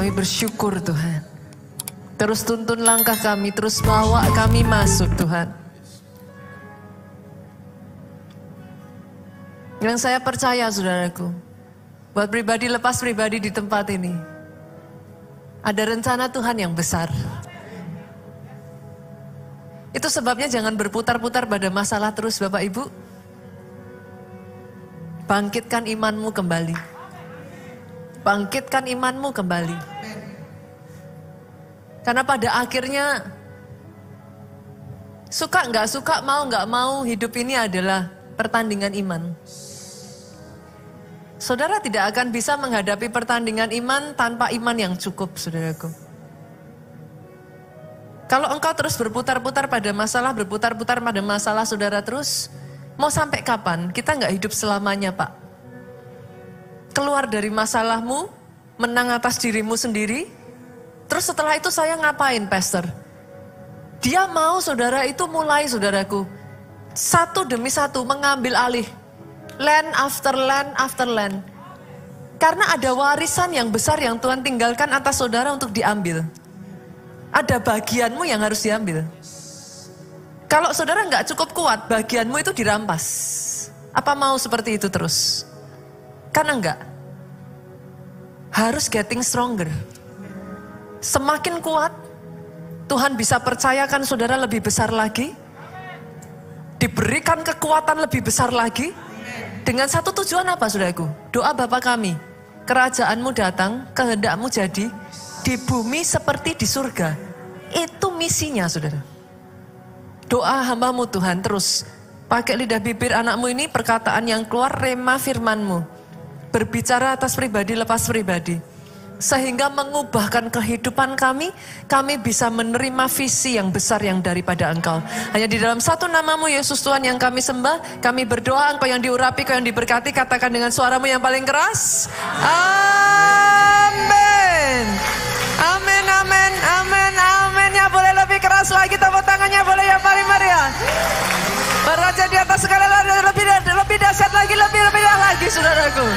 Kami bersyukur Tuhan. Terus tuntun langkah kami, terus bawa kami masuk Tuhan. Yang saya percaya saudaraku, buat pribadi lepas pribadi di tempat ini, ada rencana Tuhan yang besar. Itu sebabnya jangan berputar-putar pada masalah terus Bapak Ibu. Bangkitkan imanmu kembali. Bangkitkan imanmu kembali. Karena pada akhirnya, suka nggak suka, mau nggak mau, hidup ini adalah pertandingan iman. Saudara tidak akan bisa menghadapi pertandingan iman tanpa iman yang cukup, saudaraku. Kalau engkau terus berputar-putar pada masalah, berputar-putar pada masalah saudara terus, mau sampai kapan? Kita nggak hidup selamanya, Pak. Keluar dari masalahmu, menang atas dirimu sendiri, terus setelah itu saya ngapain, Pastor? Dia mau saudara itu mulai, saudaraku, satu demi satu mengambil alih. Land after land after land. Karena ada warisan yang besar yang Tuhan tinggalkan atas saudara untuk diambil. Ada bagianmu yang harus diambil. Kalau saudara nggak cukup kuat, bagianmu itu dirampas. Apa mau seperti itu terus? Karena enggak. Harus getting stronger. Semakin kuat, Tuhan bisa percayakan saudara lebih besar lagi. Diberikan kekuatan lebih besar lagi. Dengan satu tujuan apa saudaraku? Doa Bapa kami, kerajaanmu datang, kehendakmu jadi di bumi seperti di surga. Itu misinya saudara. Doa hambamu Tuhan terus pakai lidah bibir anakmu ini, perkataan yang keluar rema firmanmu, berbicara atas pribadi lepas pribadi, sehingga mengubahkan kehidupan kami bisa menerima visi yang besar yang daripada Engkau. Hanya di dalam satu namamu Yesus Tuhan yang kami sembah, kami berdoa, Engkau yang diurapi, Engkau yang diberkati, katakan dengan suaramu yang paling keras, amin. Amin, amin, amin, amin. Ya boleh lebih keras lagi, tepuk tangannya boleh ya, mari ya. Beraja di atas segala lebih dahsyat lagi, lebih lagi saudaraku.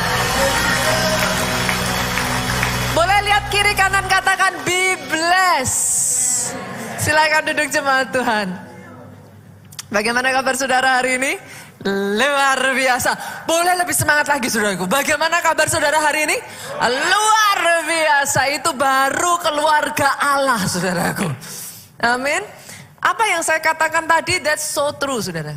Boleh lihat kiri kanan, katakan be blessed. Silakan duduk jemaat Tuhan. Bagaimana kabar saudara hari ini? Luar biasa. Boleh lebih semangat lagi saudaraku. Bagaimana kabar saudara hari ini? Luar biasa. Itu baru keluarga Allah saudaraku. Amin. Apa yang saya katakan tadi, that's so true saudara.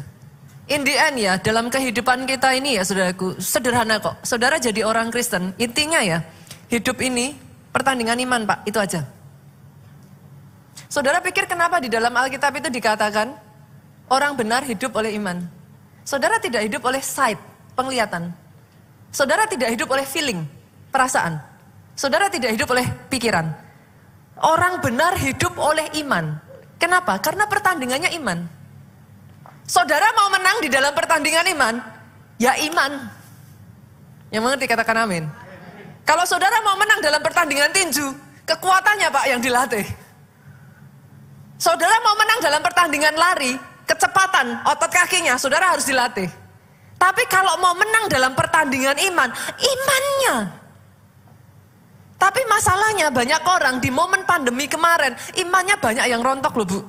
In the end ya, dalam kehidupan kita ini ya saudaraku, sederhana kok. Saudara jadi orang Kristen, intinya ya, hidup ini pertandingan iman Pak, itu aja. Saudara pikir kenapa di dalam Alkitab itu dikatakan orang benar hidup oleh iman? Saudara tidak hidup oleh sight, penglihatan. Saudara tidak hidup oleh feeling, perasaan. Saudara tidak hidup oleh pikiran. Orang benar hidup oleh iman. Kenapa? Karena pertandingannya iman. Saudara mau menang di dalam pertandingan iman, ya iman. Yang mengerti katakan amin. Kalau saudara mau menang dalam pertandingan tinju, kekuatannya Pak yang dilatih. Saudara mau menang dalam pertandingan lari, kecepatan, otot kakinya, saudara harus dilatih. Tapi kalau mau menang dalam pertandingan iman, imannya. Tapi masalahnya banyak orang di momen pandemi kemarin, imannya banyak yang rontok loh Bu.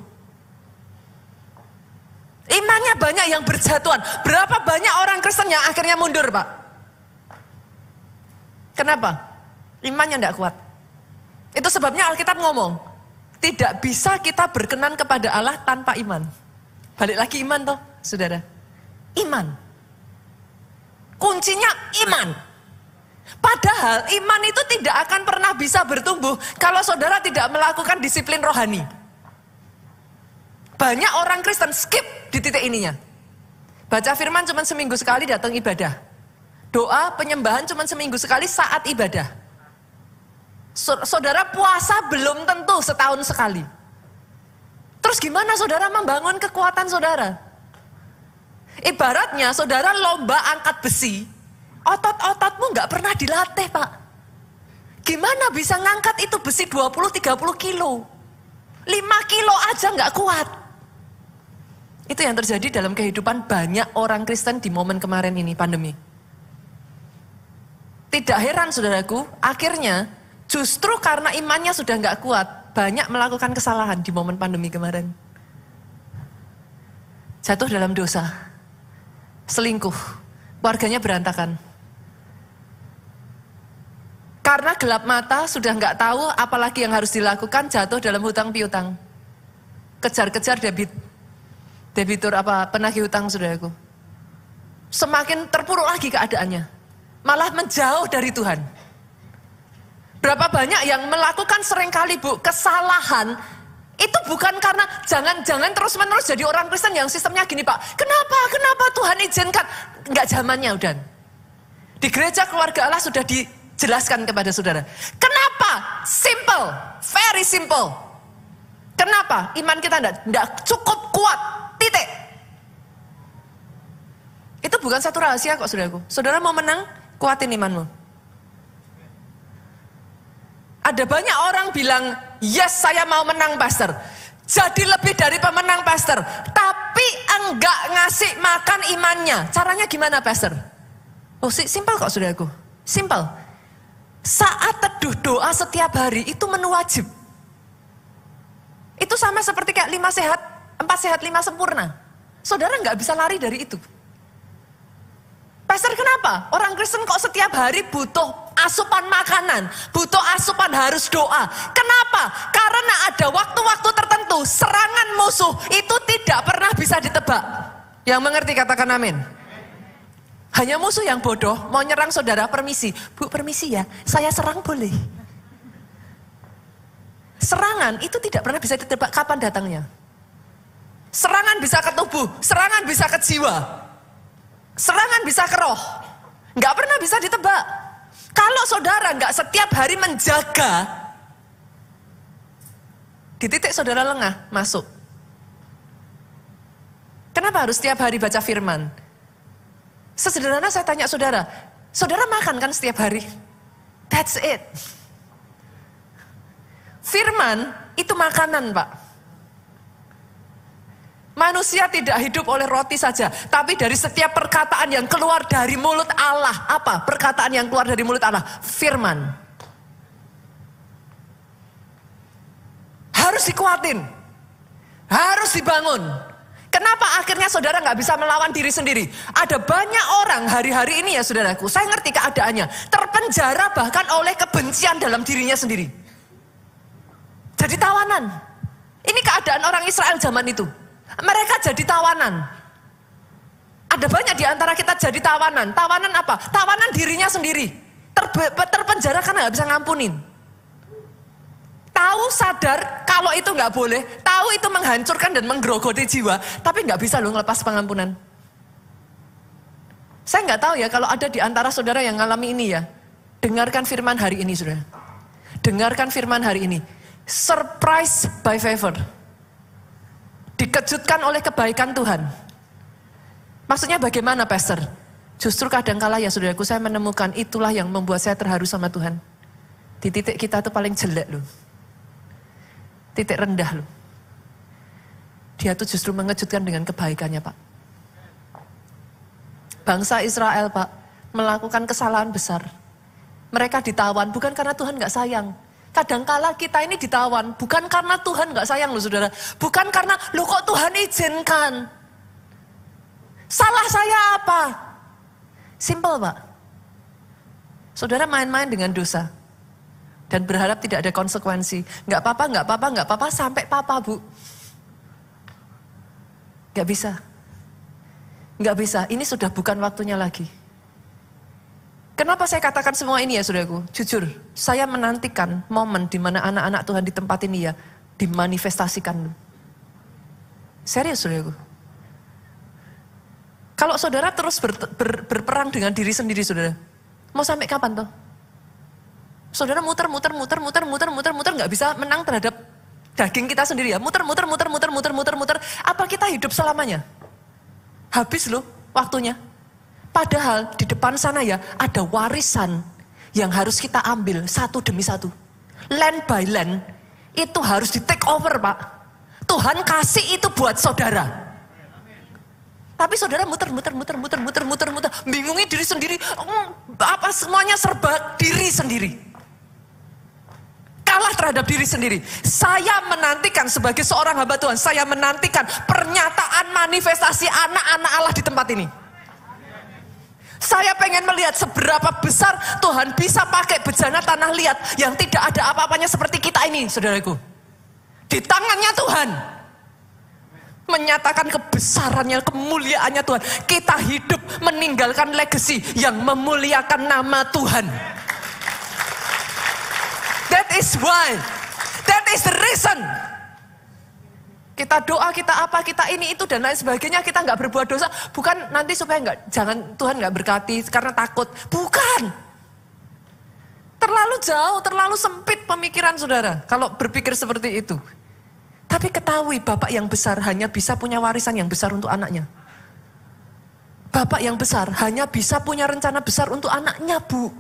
Imannya banyak yang berjatuhan. Berapa banyak orang Kristen yang akhirnya mundur Pak? Kenapa? Imannya tidak kuat. Itu sebabnya Alkitab ngomong, tidak bisa kita berkenan kepada Allah tanpa iman. Balik lagi iman toh, saudara. Iman. Kuncinya iman. Padahal iman itu tidak akan pernah bisa bertumbuh kalau saudara tidak melakukan disiplin rohani. Banyak orang Kristen skip di titik ininya. Baca firman cuma seminggu sekali datang ibadah. Doa penyembahan cuma seminggu sekali saat ibadah. Saudara puasa belum tentu setahun sekali. Terus gimana saudara membangun kekuatan saudara? Ibaratnya saudara lomba angkat besi, otot-ototmu nggak pernah dilatih Pak. Gimana bisa ngangkat itu besi 20-30 kilo? 5 kilo aja nggak kuat. Itu yang terjadi dalam kehidupan banyak orang Kristen di momen kemarin ini pandemi. Tidak heran saudaraku, akhirnya Justru karena imannya sudah nggak kuat, banyak melakukan kesalahan di momen pandemi kemarin. Jatuh dalam dosa, selingkuh, keluarganya berantakan. Karena gelap mata, sudah nggak tahu apalagi yang harus dilakukan, jatuh dalam hutang piutang. Kejar-kejar debitur penagih hutang, saudaraku. Semakin terpuruk lagi keadaannya, malah menjauh dari Tuhan. Berapa banyak yang melakukan seringkali kesalahan, itu bukan karena jangan terus-menerus jadi orang Kristen yang sistemnya gini Pak. Kenapa Tuhan izinkan? Enggak zamannya udah. Di gereja keluarga Allah sudah dijelaskan kepada saudara. Kenapa? Simple, very simple. Kenapa? Iman kita enggak cukup kuat, titik. Itu bukan satu rahasia kok saudaraku. Saudara mau menang, kuatin imanmu. Ada banyak orang bilang, yes saya mau menang pastor. Jadi lebih dari pemenang pastor. Tapi enggak ngasih makan imannya. Caranya gimana pastor? Oh simpel kok saudaraku. Simpel. Saat teduh doa setiap hari itu menu wajib. Itu sama seperti kayak 5 sehat, 4 sehat, 5 sempurna. Saudara enggak bisa lari dari itu. Pastor kenapa? Orang Kristen kok setiap hari butuh asupan makanan, butuh asupan harus doa. Kenapa? Karena ada waktu-waktu tertentu serangan musuh itu tidak pernah bisa ditebak. Yang mengerti katakan amin. Hanya musuh yang bodoh mau nyerang saudara, permisi. Bu permisi ya, saya serang boleh. Serangan itu tidak pernah bisa ditebak kapan datangnya. Serangan bisa ke tubuh, serangan bisa ke jiwa. Serangan bisa ke roh, nggak pernah bisa ditebak. Kalau saudara nggak setiap hari menjaga, di titik saudara lengah, masuk. Kenapa harus setiap hari baca firman? Sesederhana saya tanya saudara, saudara makan kan setiap hari? That's it. Firman itu makanan Pak. Manusia tidak hidup oleh roti saja, tapi dari setiap perkataan yang keluar dari mulut Allah. Apa? Perkataan yang keluar dari mulut Allah, firman. Harus dikuatin, harus dibangun. Kenapa akhirnya saudara nggak bisa melawan diri sendiri? Ada banyak orang hari-hari ini ya saudaraku, saya ngerti keadaannya, terpenjara bahkan oleh kebencian dalam dirinya sendiri. Jadi tawanan. Ini keadaan orang Israel zaman itu. Mereka jadi tawanan. Ada banyak di antara kita jadi tawanan. Tawanan apa? Tawanan dirinya sendiri. Terpenjara karena nggak bisa ngampunin. Tahu sadar kalau itu nggak boleh. Tahu itu menghancurkan dan menggerogoti jiwa. Tapi nggak bisa loh ngelepas pengampunan. Saya nggak tahu ya kalau ada di antara saudara yang ngalami ini ya. Dengarkan firman hari ini saudara. Dengarkan firman hari ini. Surprise by favor. Dikejutkan oleh kebaikan Tuhan. Maksudnya bagaimana pastor? Justru kadangkala ya saudaraku saya menemukan itulah yang membuat saya terharu sama Tuhan. Di titik kita tuh paling jelek loh. Titik rendah loh. Dia tuh justru mengejutkan dengan kebaikannya Pak. Bangsa Israel Pak melakukan kesalahan besar. Mereka ditawan bukan karena Tuhan gak sayang. Kadangkala kita ini ditawan, bukan karena Tuhan gak sayang loh saudara. Bukan karena, loh kok Tuhan izinkan. Salah saya apa? Simple Pak. Saudara main-main dengan dosa. Dan berharap tidak ada konsekuensi. Gak apa-apa, sampai papa Bu. Gak bisa. Gak bisa, ini sudah bukan waktunya lagi. Kenapa saya katakan semua ini ya saudaraku? Jujur, saya menantikan momen di mana anak-anak Tuhan di tempat ini ya dimanifestasikan. Serius saudaraku. Kalau saudara terus berperang dengan diri sendiri saudara, mau sampai kapan toh? Saudara muter nggak bisa menang terhadap daging kita sendiri ya. Muter. Apa kita hidup selamanya? Habis loh waktunya. Padahal di depan sana ya ada warisan yang harus kita ambil satu demi satu. Land by land itu harus di take over Pak. Tuhan kasih itu buat saudara. Tapi saudara muter. Bingungi diri sendiri. Apa semuanya serba diri sendiri. terhadap diri sendiri. Saya menantikan sebagai seorang hamba Tuhan, saya menantikan pernyataan manifestasi anak-anak Allah di tempat ini. Saya pengen melihat seberapa besar Tuhan bisa pakai bejana tanah liat yang tidak ada apa-apanya seperti kita ini, saudaraku. Di tangannya Tuhan. Menyatakan kebesarannya, kemuliaannya Tuhan. Kita hidup meninggalkan legacy yang memuliakan nama Tuhan. That is why. That is the reason. Kita doa, kita apa, kita ini itu dan lain sebagainya, kita nggak berbuat dosa, bukan nanti supaya Tuhan nggak berkati karena takut, bukan. Terlalu jauh, terlalu sempit pemikiran saudara kalau berpikir seperti itu. Tapi ketahui Bapak yang besar hanya bisa punya warisan yang besar untuk anaknya. Bapak yang besar hanya bisa punya rencana besar untuk anaknya, Bu.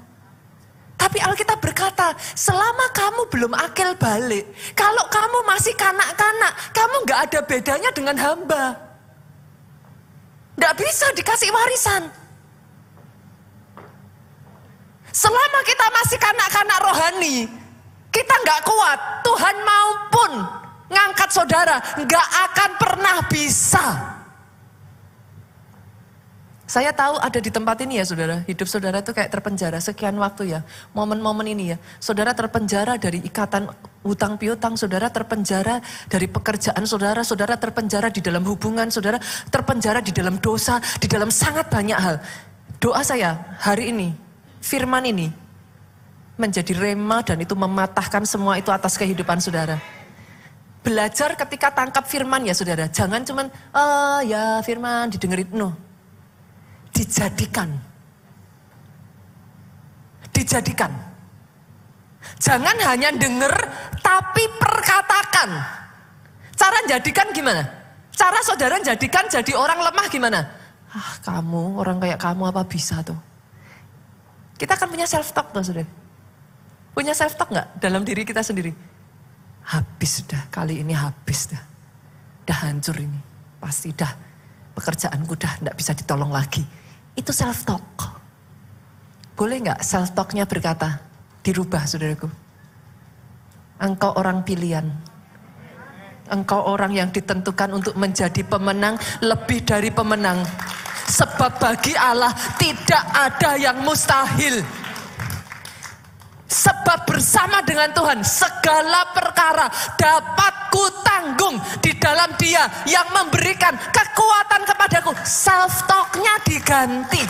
Tapi Alkitab berkata, selama kamu belum akil balik, kalau kamu masih kanak-kanak, kamu gak ada bedanya dengan hamba. Gak bisa dikasih warisan. Selama kita masih kanak-kanak rohani, kita gak kuat, Tuhan maupun ngangkat saudara, gak akan pernah bisa. Saya tahu ada di tempat ini ya saudara, hidup saudara itu kayak terpenjara sekian waktu ya. Momen-momen ini ya, saudara terpenjara dari ikatan hutang piutang, saudara terpenjara dari pekerjaan saudara, saudara terpenjara di dalam hubungan, saudara terpenjara di dalam dosa, di dalam sangat banyak hal. Doa saya hari ini, firman ini menjadi rema dan itu mematahkan semua itu atas kehidupan saudara. Belajar ketika tangkap firman ya saudara, jangan cuman, oh ya firman didengerin, no. Dijadikan. Jangan hanya denger, tapi perkatakan. Cara jadikan gimana? Cara saudara jadikan jadi orang lemah gimana? Ah kamu, orang kayak kamu apa bisa tuh? Kita akan punya self talk tuh saudara. Punya self talk gak dalam diri kita sendiri? Habis sudah, kali ini habis dah. Udah hancur ini, pasti dah. Pekerjaanku udah gak bisa ditolong lagi. Itu self talk. Boleh gak self talknya berkata, dirubah saudaraku. Engkau orang pilihan. Engkau orang yang ditentukan untuk menjadi pemenang, lebih dari pemenang. Sebab bagi Allah tidak ada yang mustahil. Sebab bersama dengan Tuhan segala perkara dapat kutanggung di dalam Dia yang memberikan kekuatan kepadaku. Self talknya diganti.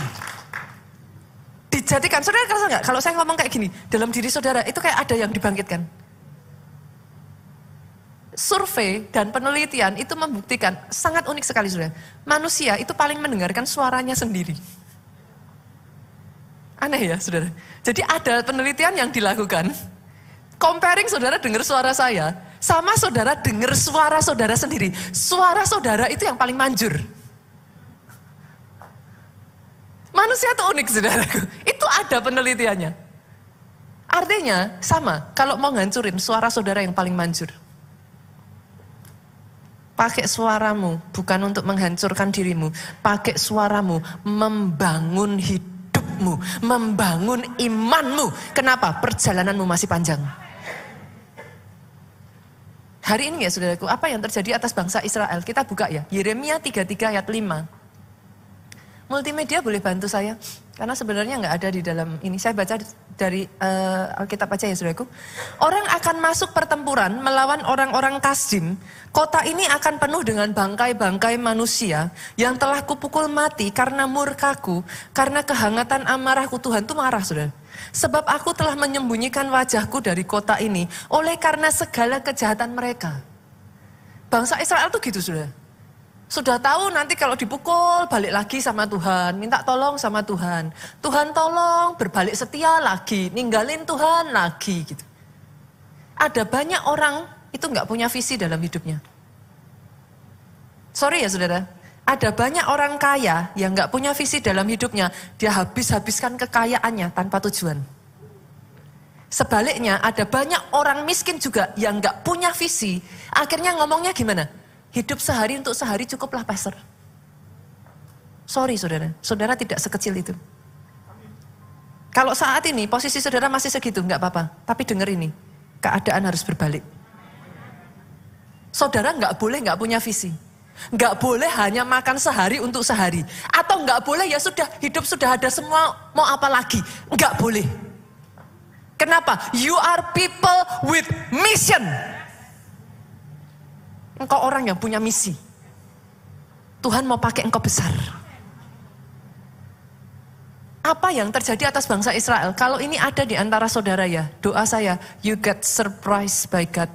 Dijadikan. Saudara kerasa nggak? Kalau saya ngomong kayak gini, dalam diri saudara itu kayak ada yang dibangkitkan. Survei dan penelitian itu membuktikan sangat unik sekali saudara. Manusia itu paling mendengarkan suaranya sendiri. Aneh ya saudara. Jadi ada penelitian yang dilakukan. Comparing saudara dengar suara saya. Sama saudara dengar suara saudara sendiri. Suara saudara itu yang paling manjur. Manusia itu unik saudaraku. Itu ada penelitiannya. Artinya sama. Kalau mau ngancurin suara saudara yang paling manjur. Pakai suaramu bukan untuk menghancurkan dirimu. Pakai suaramu membangun hidup. Membangun imanmu. Kenapa? Perjalananmu masih panjang. Hari ini ya saudaraku, apa yang terjadi atas bangsa Israel? Kita buka ya, Yeremia 33 ayat 5. Multimedia boleh bantu saya? Karena sebenarnya nggak ada di dalam ini. Saya baca dari Alkitab aja ya saudaraku. Orang akan masuk pertempuran melawan orang-orang Kasdim. Kota ini akan penuh dengan bangkai-bangkai manusia yang telah kupukul mati karena murkaku, karena kehangatan amarahku. Tuhan tuh marah saudara. Sebab aku telah menyembunyikan wajahku dari kota ini oleh karena segala kejahatan mereka. Bangsa Israel tuh gitu saudara. Sudah tahu nanti kalau dipukul balik lagi sama Tuhan, minta tolong sama Tuhan. Tuhan tolong, berbalik setia lagi, ninggalin Tuhan lagi gitu. Ada banyak orang itu nggak punya visi dalam hidupnya. Sorry ya saudara, ada banyak orang kaya yang nggak punya visi dalam hidupnya, dia habis-habiskan kekayaannya tanpa tujuan. Sebaliknya ada banyak orang miskin juga yang nggak punya visi, akhirnya ngomongnya gimana? Hidup sehari untuk sehari cukuplah pastor. Sorry saudara, saudara tidak sekecil itu. Kalau saat ini posisi saudara masih segitu, nggak apa-apa. Tapi dengar ini, keadaan harus berbalik. Saudara nggak boleh nggak punya visi. Nggak boleh hanya makan sehari untuk sehari. Atau nggak boleh ya sudah hidup sudah ada semua, mau apa lagi. Nggak boleh. Kenapa? You are people with mission. Engkau orang yang punya misi. Tuhan mau pakai engkau besar. Apa yang terjadi atas bangsa Israel? Kalau ini ada di antara saudara ya, doa saya, you get surprised by God,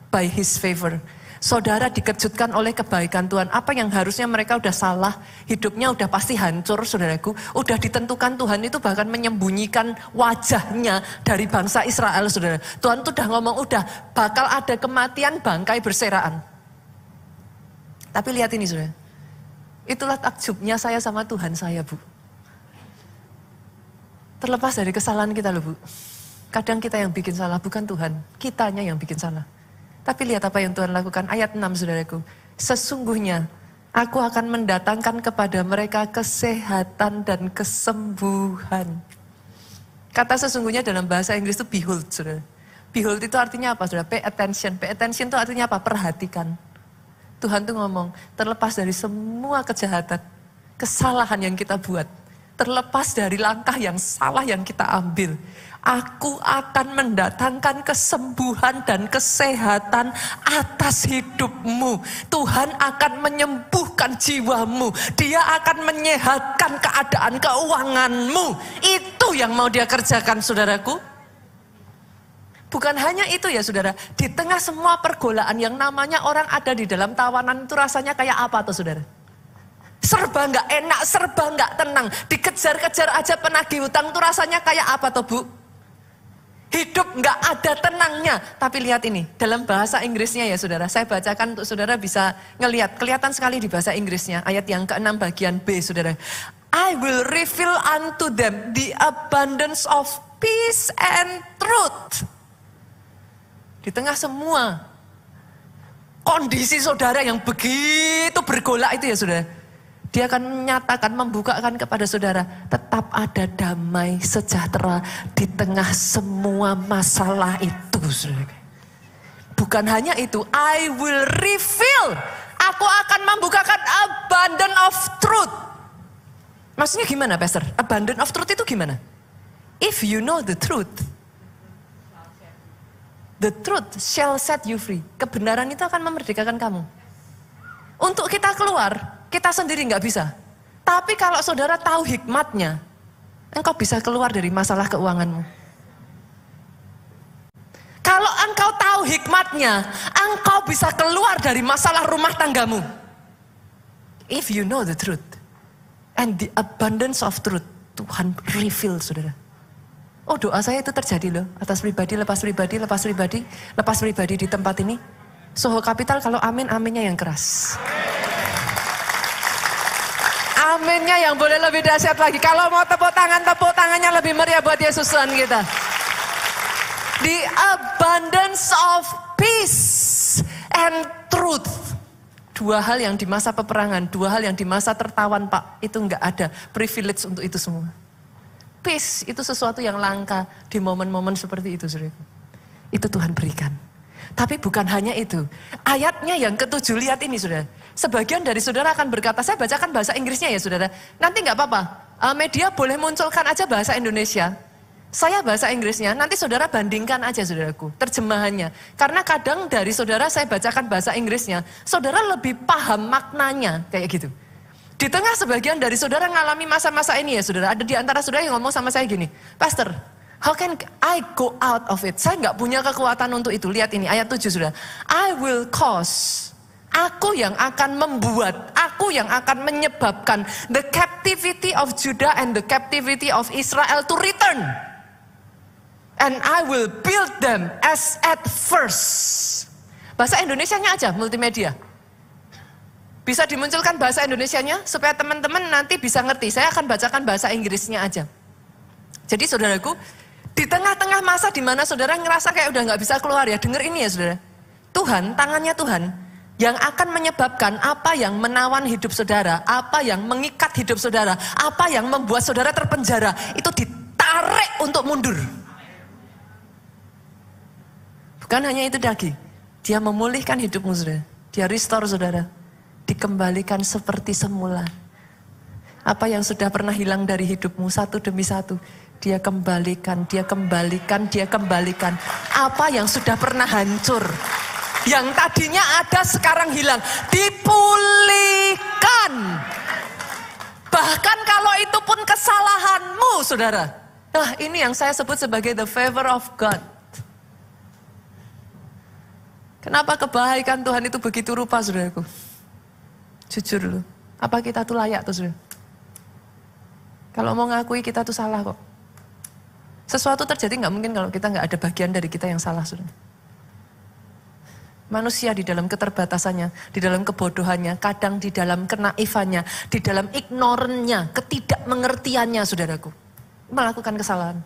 by His favor. Saudara dikejutkan oleh kebaikan Tuhan. Apa yang harusnya mereka udah salah, hidupnya udah pasti hancur, saudaraku. Udah ditentukan Tuhan itu bahkan menyembunyikan wajahnya dari bangsa Israel, saudara. Tuhan tuh udah ngomong, udah bakal ada kematian bangkai berseraan. Tapi lihat ini, saudara. Itulah takjubnya saya sama Tuhan saya, Bu. Terlepas dari kesalahan kita loh, Bu. Kadang kita yang bikin salah, bukan Tuhan. Kitanya yang bikin salah. Tapi lihat apa yang Tuhan lakukan. Ayat 6, saudaraku. Sesungguhnya aku akan mendatangkan kepada mereka kesehatan dan kesembuhan. Kata sesungguhnya dalam bahasa Inggris itu behold, saudara. Behold itu artinya apa, saudara? Pay attention. Pay attention itu artinya apa? Perhatikan. Tuhan tuh ngomong, terlepas dari semua kejahatan, kesalahan yang kita buat, terlepas dari langkah yang salah yang kita ambil, aku akan mendatangkan kesembuhan dan kesehatan atas hidupmu. Tuhan akan menyembuhkan jiwamu. Dia akan menyehatkan keadaan keuanganmu. Itu yang mau dia kerjakan, saudaraku. Bukan hanya itu ya, saudara. Di tengah semua pergolaan yang namanya orang ada di dalam tawanan itu rasanya kayak apa tuh, saudara? Serba nggak enak, serba nggak tenang. Dikejar-kejar aja penagih hutang itu rasanya kayak apa tuh, Bu? Hidup nggak ada tenangnya. Tapi lihat ini, dalam bahasa Inggrisnya ya, saudara. Saya bacakan untuk saudara bisa ngelihat. Kelihatan sekali di bahasa Inggrisnya. Ayat yang ke-6 bagian B, saudara. I will reveal unto them the abundance of peace and truth. Di tengah semua kondisi saudara yang begitu bergolak itu ya, saudara. Dia akan menyatakan, membukakan kepada saudara, tetap ada damai sejahtera di tengah semua masalah itu, saudara. Bukan hanya itu, I will reveal, aku akan membukakan abundance of truth. Maksudnya gimana, Pastor? Abundance of truth itu gimana? If you know the truth, the truth shall set you free. Kebenaran itu akan memerdekakan kamu. Untuk kita keluar, kita sendiri nggak bisa. Tapi kalau saudara tahu hikmatnya, engkau bisa keluar dari masalah keuanganmu. Kalau engkau tahu hikmatnya, engkau bisa keluar dari masalah rumah tanggamu. If you know the truth and the abundance of truth, Tuhan reveal, saudara. Oh, doa saya itu terjadi loh, atas pribadi, lepas pribadi, lepas pribadi, lepas pribadi di tempat ini. Soho Kapital kalau amin, aminnya yang keras. Aminnya yang boleh lebih dahsyat lagi. Kalau mau tepuk tangannya lebih meriah buat Yesus Tuhan kita. The abundance of peace and truth. Dua hal yang di masa peperangan, dua hal yang di masa tertawan, Pak. Itu enggak ada privilege untuk itu semua. Peace itu sesuatu yang langka di momen-momen seperti itu, saudara. Itu Tuhan berikan. Tapi bukan hanya itu. Ayatnya yang ke-7, lihat ini, saudara. Sebagian dari saudara akan berkata, saya bacakan bahasa Inggrisnya ya, saudara. Nanti nggak apa-apa, media boleh munculkan aja bahasa Indonesia. Saya bahasa Inggrisnya, nanti saudara bandingkan aja, saudaraku, terjemahannya. Karena kadang dari saudara saya bacakan bahasa Inggrisnya, saudara lebih paham maknanya, kayak gitu. Di tengah sebagian dari saudara ngalami masa-masa ini ya, saudara. Ada di antara saudara yang ngomong sama saya gini, Pastor, how can I go out of it? Saya nggak punya kekuatan untuk itu. Lihat ini, ayat 7, saudara. I will cause, aku yang akan membuat, aku yang akan menyebabkan the captivity of Judah and the captivity of Israel to return. And I will build them as at first. Bahasa Indonesianya aja, multimedia. Bisa dimunculkan bahasa Indonesianya supaya teman-teman nanti bisa ngerti. Saya akan bacakan bahasa Inggrisnya aja. Jadi saudaraku, di tengah-tengah masa di mana saudara ngerasa kayak udah nggak bisa keluar ya, denger ini ya saudara. Tuhan, tangannya Tuhan yang akan menyebabkan apa yang menawan hidup saudara, apa yang mengikat hidup saudara, apa yang membuat saudara terpenjara, itu ditarik untuk mundur. Bukan hanya itu lagi. Dia memulihkan hidupmu, saudara. Dia restore, saudara. Dikembalikan seperti semula. Apa yang sudah pernah hilang dari hidupmu satu demi satu, dia kembalikan, dia kembalikan, dia kembalikan. Apa yang sudah pernah hancur, yang tadinya ada sekarang hilang, dipulihkan. Bahkan kalau itu pun kesalahanmu, saudara. Nah, ini yang saya sebut sebagai the favor of God. Kenapa kebaikan Tuhan itu begitu rupa, saudaraku? Jujur loh, apa kita tuh layak tuh, saudara? Kalau mau ngakui kita tuh salah kok. Sesuatu terjadi nggak mungkin kalau kita nggak ada bagian dari kita yang salah, saudara. Manusia di dalam keterbatasannya, di dalam kebodohannya, kadang di dalam kenaifannya, di dalam ignorannya, ketidakmengertiannya, saudaraku, melakukan kesalahan.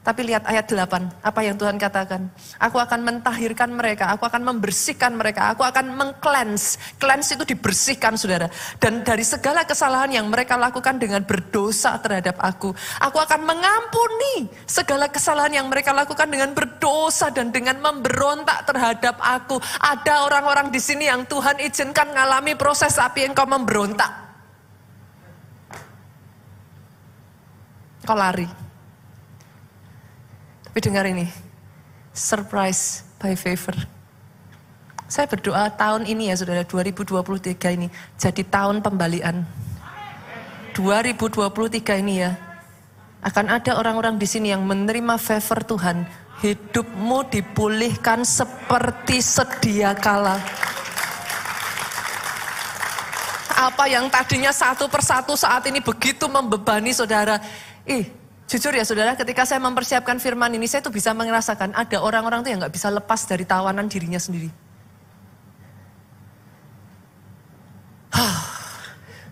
Tapi lihat ayat 8, apa yang Tuhan katakan. Aku akan mentahirkan mereka, aku akan membersihkan mereka, aku akan meng-cleanse. Cleanse itu dibersihkan, saudara. Dan dari segala kesalahan yang mereka lakukan dengan berdosa terhadap aku akan mengampuni segala kesalahan yang mereka lakukan dengan berdosa dan dengan memberontak terhadap aku. Ada orang-orang di sini yang Tuhan izinkan mengalami proses tapi engkau memberontak. Kau lari. Tapi dengar ini, surprise by favor. Saya berdoa tahun ini ya saudara, 2023 ini jadi tahun pembalian. 2023 ini ya, akan ada orang-orang di sini yang menerima favor Tuhan. Hidupmu dipulihkan seperti sedia kala. Apa yang tadinya satu persatu saat ini begitu membebani saudara. Jujur ya saudara, ketika saya mempersiapkan firman ini, saya tuh bisa merasakan ada orang-orang tuh yang gak bisa lepas dari tawanan dirinya sendiri.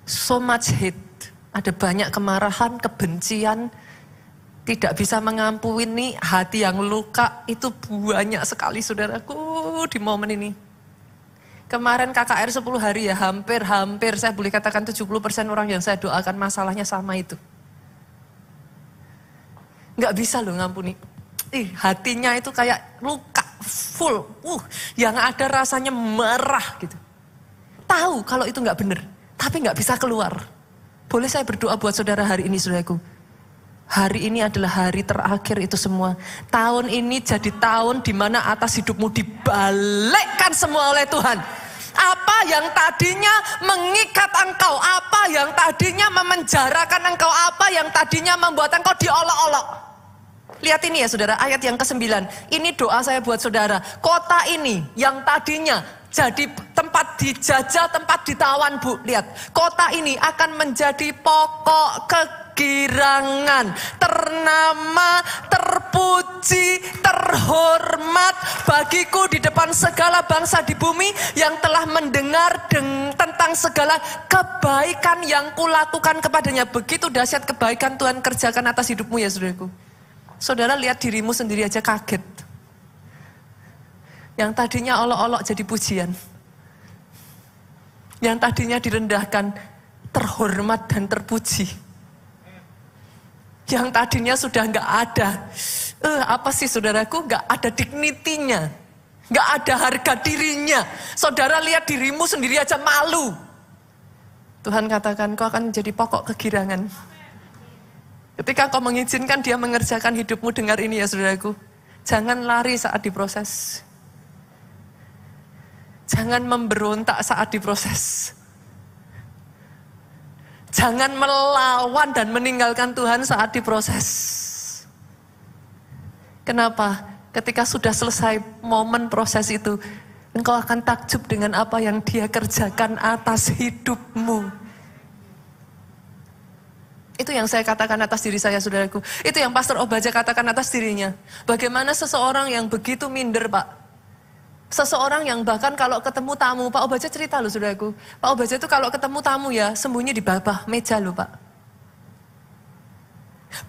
So much hate, ada banyak kemarahan, kebencian, tidak bisa mengampuni, hati yang luka, itu banyak sekali saudaraku di momen ini. Kemarin KKR 10 hari ya, hampir saya boleh katakan 70% orang yang saya doakan masalahnya sama itu. Nggak bisa loh ngampuni. Hatinya itu kayak luka, full. Yang ada rasanya marah gitu. Tahu kalau itu nggak benar, tapi nggak bisa keluar. Boleh saya berdoa buat saudara hari ini, saudaraku? Hari ini adalah hari terakhir itu semua. Tahun ini jadi tahun di mana atas hidupmu dibalikkan semua oleh Tuhan. Apa yang tadinya mengikat engkau, apa yang tadinya memenjarakan engkau, apa yang tadinya membuat engkau diolok-olok. Lihat ini ya saudara, ayat yang ke-9. Ini doa saya buat saudara. Kota ini yang tadinya jadi tempat dijajah, tempat ditawan, Bu. Lihat, kota ini akan menjadi pokok kegirangan, ternama, terpuji, terhormat bagiku di depan segala bangsa di bumi yang telah mendengar tentang segala kebaikan yang kulakukan kepadanya. Begitu dahsyat kebaikan Tuhan kerjakan atas hidupmu ya saudaraku. Saudara lihat dirimu sendiri aja kaget. Yang tadinya olok-olok jadi pujian. Yang tadinya direndahkan, terhormat dan terpuji. Yang tadinya sudah nggak ada. Apa sih saudaraku? Nggak ada dignity-nya. Nggak ada harga dirinya. Saudara lihat dirimu sendiri aja malu. Tuhan katakan kau akan menjadi pokok kegirangan. Ketika kau mengizinkan dia mengerjakan hidupmu, dengar ini ya saudaraku. Jangan lari saat diproses. Jangan memberontak saat diproses. Jangan melawan dan meninggalkan Tuhan saat diproses. Kenapa? Ketika sudah selesai momen proses itu, engkau akan takjub dengan apa yang dia kerjakan atas hidupmu. Itu yang saya katakan atas diri saya, saudaraku. Itu yang Pastor Obaja katakan atas dirinya. Bagaimana seseorang yang begitu minder, Pak. Seseorang yang bahkan kalau ketemu tamu, Pak Obaja cerita loh, saudaraku. Pak Obaja itu kalau ketemu tamu ya, sembunyi di bawah meja loh, Pak.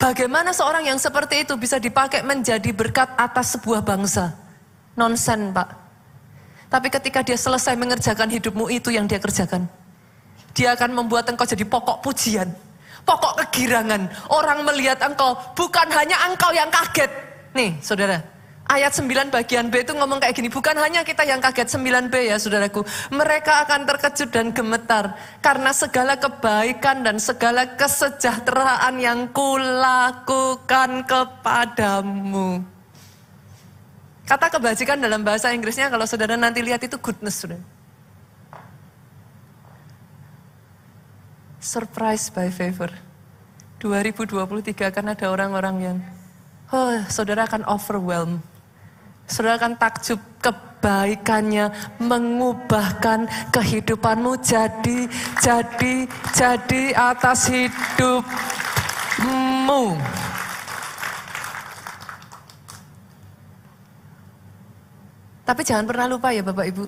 Bagaimana seorang yang seperti itu bisa dipakai menjadi berkat atas sebuah bangsa? Nonsen, Pak. Tapi ketika dia selesai mengerjakan hidupmu, itu yang dia kerjakan. Dia akan membuat engkau jadi pokok pujian. Pokok kegirangan. Orang melihat engkau, bukan hanya engkau yang kaget. Nih saudara, Ayat 9 bagian B itu ngomong kayak gini, bukan hanya kita yang kaget 9B ya saudaraku. Mereka akan terkejut dan gemetar karena segala kebaikan dan segala kesejahteraan yang kulakukan kepadamu. Kata kebajikan dalam bahasa Inggrisnya kalau saudara nanti lihat itu goodness, saudara. Surprise by favor. 2023 akan ada orang-orang yang, saudara akan overwhelm. Saudara akan takjub kebaikannya mengubahkan kehidupanmu jadi atas hidupmu. Tapi jangan pernah lupa ya Bapak Ibu,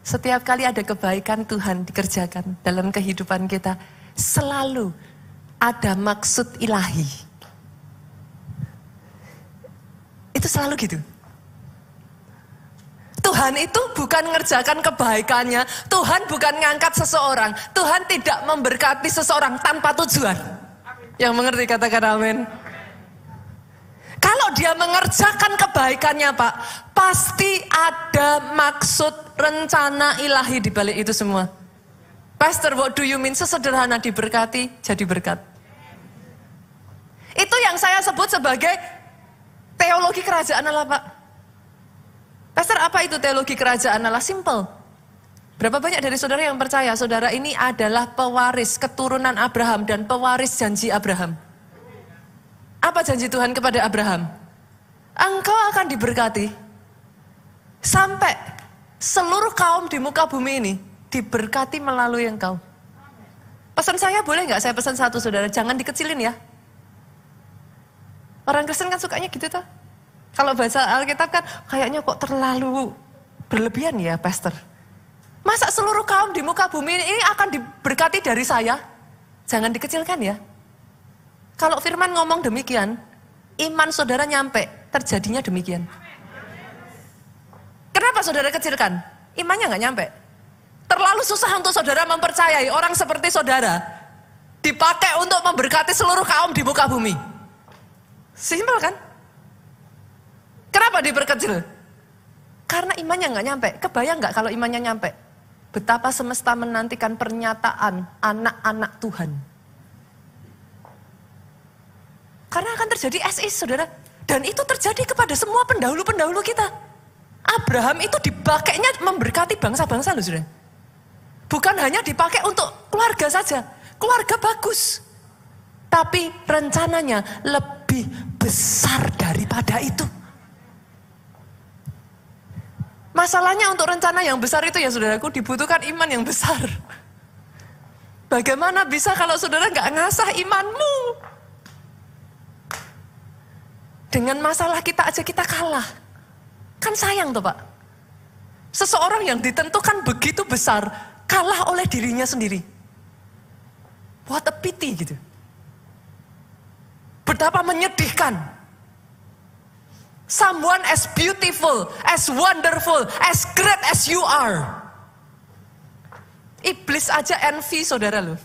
setiap kali ada kebaikan Tuhan dikerjakan dalam kehidupan kita, selalu ada maksud ilahi. Itu selalu gitu. Tuhan itu bukan ngerjakan kebaikannya, Tuhan bukan ngangkat seseorang, Tuhan tidak memberkati seseorang tanpa tujuan. Yang mengerti katakan amin. Kalau dia mengerjakan kebaikannya Pak, pasti ada maksud rencana ilahi di balik itu semua. Pastor, what do you mean? Sesederhana diberkati, jadi berkat. Itu yang saya sebut sebagai teologi kerajaan Allah Pak. Pastor, apa itu teologi kerajaan Allah? Simple. Berapa banyak dari saudara yang percaya saudara ini adalah pewaris keturunan Abraham dan pewaris janji Abraham? Apa janji Tuhan kepada Abraham? Engkau akan diberkati sampai seluruh kaum di muka bumi ini diberkati melalui engkau. Pesan saya boleh nggak saya pesan satu saudara, jangan dikecilin ya. Orang Kristen kan sukanya gitu tuh. Kalau baca Alkitab kan kayaknya kok terlalu berlebihan ya pastor. Masa seluruh kaum di muka bumi ini akan diberkati dari saya? Jangan dikecilkan ya. Kalau firman ngomong demikian, iman saudara nyampe, terjadinya demikian. Kenapa saudara kecilkan? Imannya nggak nyampe. Terlalu susah untuk saudara mempercayai orang seperti saudara dipakai untuk memberkati seluruh kaum di muka bumi. Simpel kan? Kenapa diperkecil? Karena imannya nggak nyampe. Kebayang nggak kalau imannya nyampe? Betapa semesta menantikan pernyataan anak-anak Tuhan. Karena akan terjadi as is, saudara. Dan itu terjadi kepada semua pendahulu-pendahulu kita. Abraham itu dipakainya memberkati bangsa-bangsa loh, saudara. Bukan hanya dipakai untuk keluarga saja. Keluarga bagus. Tapi rencananya lebih besar daripada itu. Masalahnya untuk rencana yang besar itu ya saudaraku dibutuhkan iman yang besar. Bagaimana bisa kalau saudara nggak ngasah imanmu? Dengan masalah kita aja kita kalah. Kan sayang tuh Pak. Seseorang yang ditentukan begitu besar kalah oleh dirinya sendiri. What a pity gitu. Betapa menyedihkan. Someone as beautiful, as wonderful, as great as you are. Iblis aja envy saudara loh.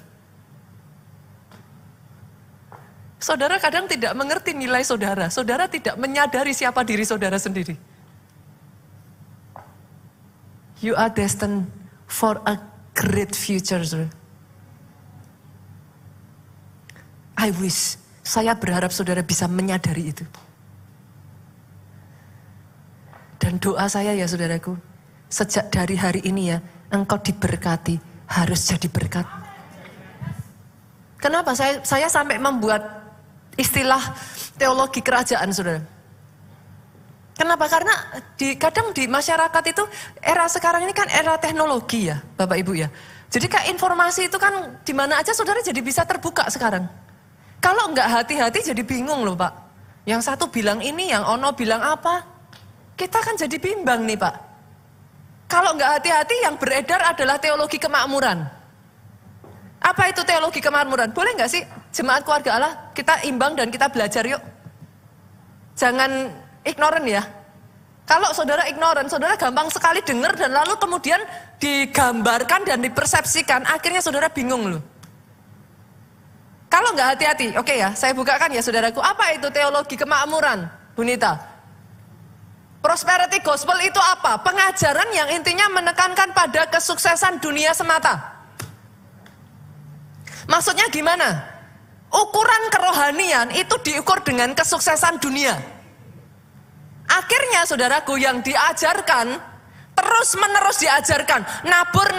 Saudara kadang tidak mengerti nilai saudara. Saudara tidak menyadari siapa diri saudara sendiri. You are destined for a great future. I wish, saya berharap saudara bisa menyadari itu. Dan doa saya ya saudaraku, sejak dari hari ini ya, engkau diberkati, harus jadi berkat. Kenapa saya sampai membuat istilah teologi kerajaan saudara? Kenapa? Karena kadang di masyarakat itu, era sekarang ini kan era teknologi ya Bapak Ibu ya. Jadi kayak informasi itu kan di mana aja saudara jadi bisa terbuka sekarang. Kalau nggak hati-hati jadi bingung loh Pak. Yang satu bilang ini, yang ono bilang apa. Kita kan jadi bimbang nih Pak. Kalau nggak hati-hati yang beredar adalah teologi kemakmuran. Apa itu teologi kemakmuran? Boleh nggak sih jemaat keluarga Allah kita imbang dan kita belajar yuk. Jangan ignoran ya. Kalau saudara ignoran, saudara gampang sekali dengar dan lalu kemudian digambarkan dan dipersepsikan. Akhirnya saudara bingung loh. Kalau nggak hati-hati, oke ya saya bukakan ya saudaraku. Apa itu teologi kemakmuran, Bu Nita? Prosperity gospel itu apa? Pengajaran yang intinya menekankan pada kesuksesan dunia semata. Maksudnya gimana? Ukuran kerohanian itu diukur dengan kesuksesan dunia. Akhirnya saudaraku yang diajarkan, terus menerus diajarkan, nabur,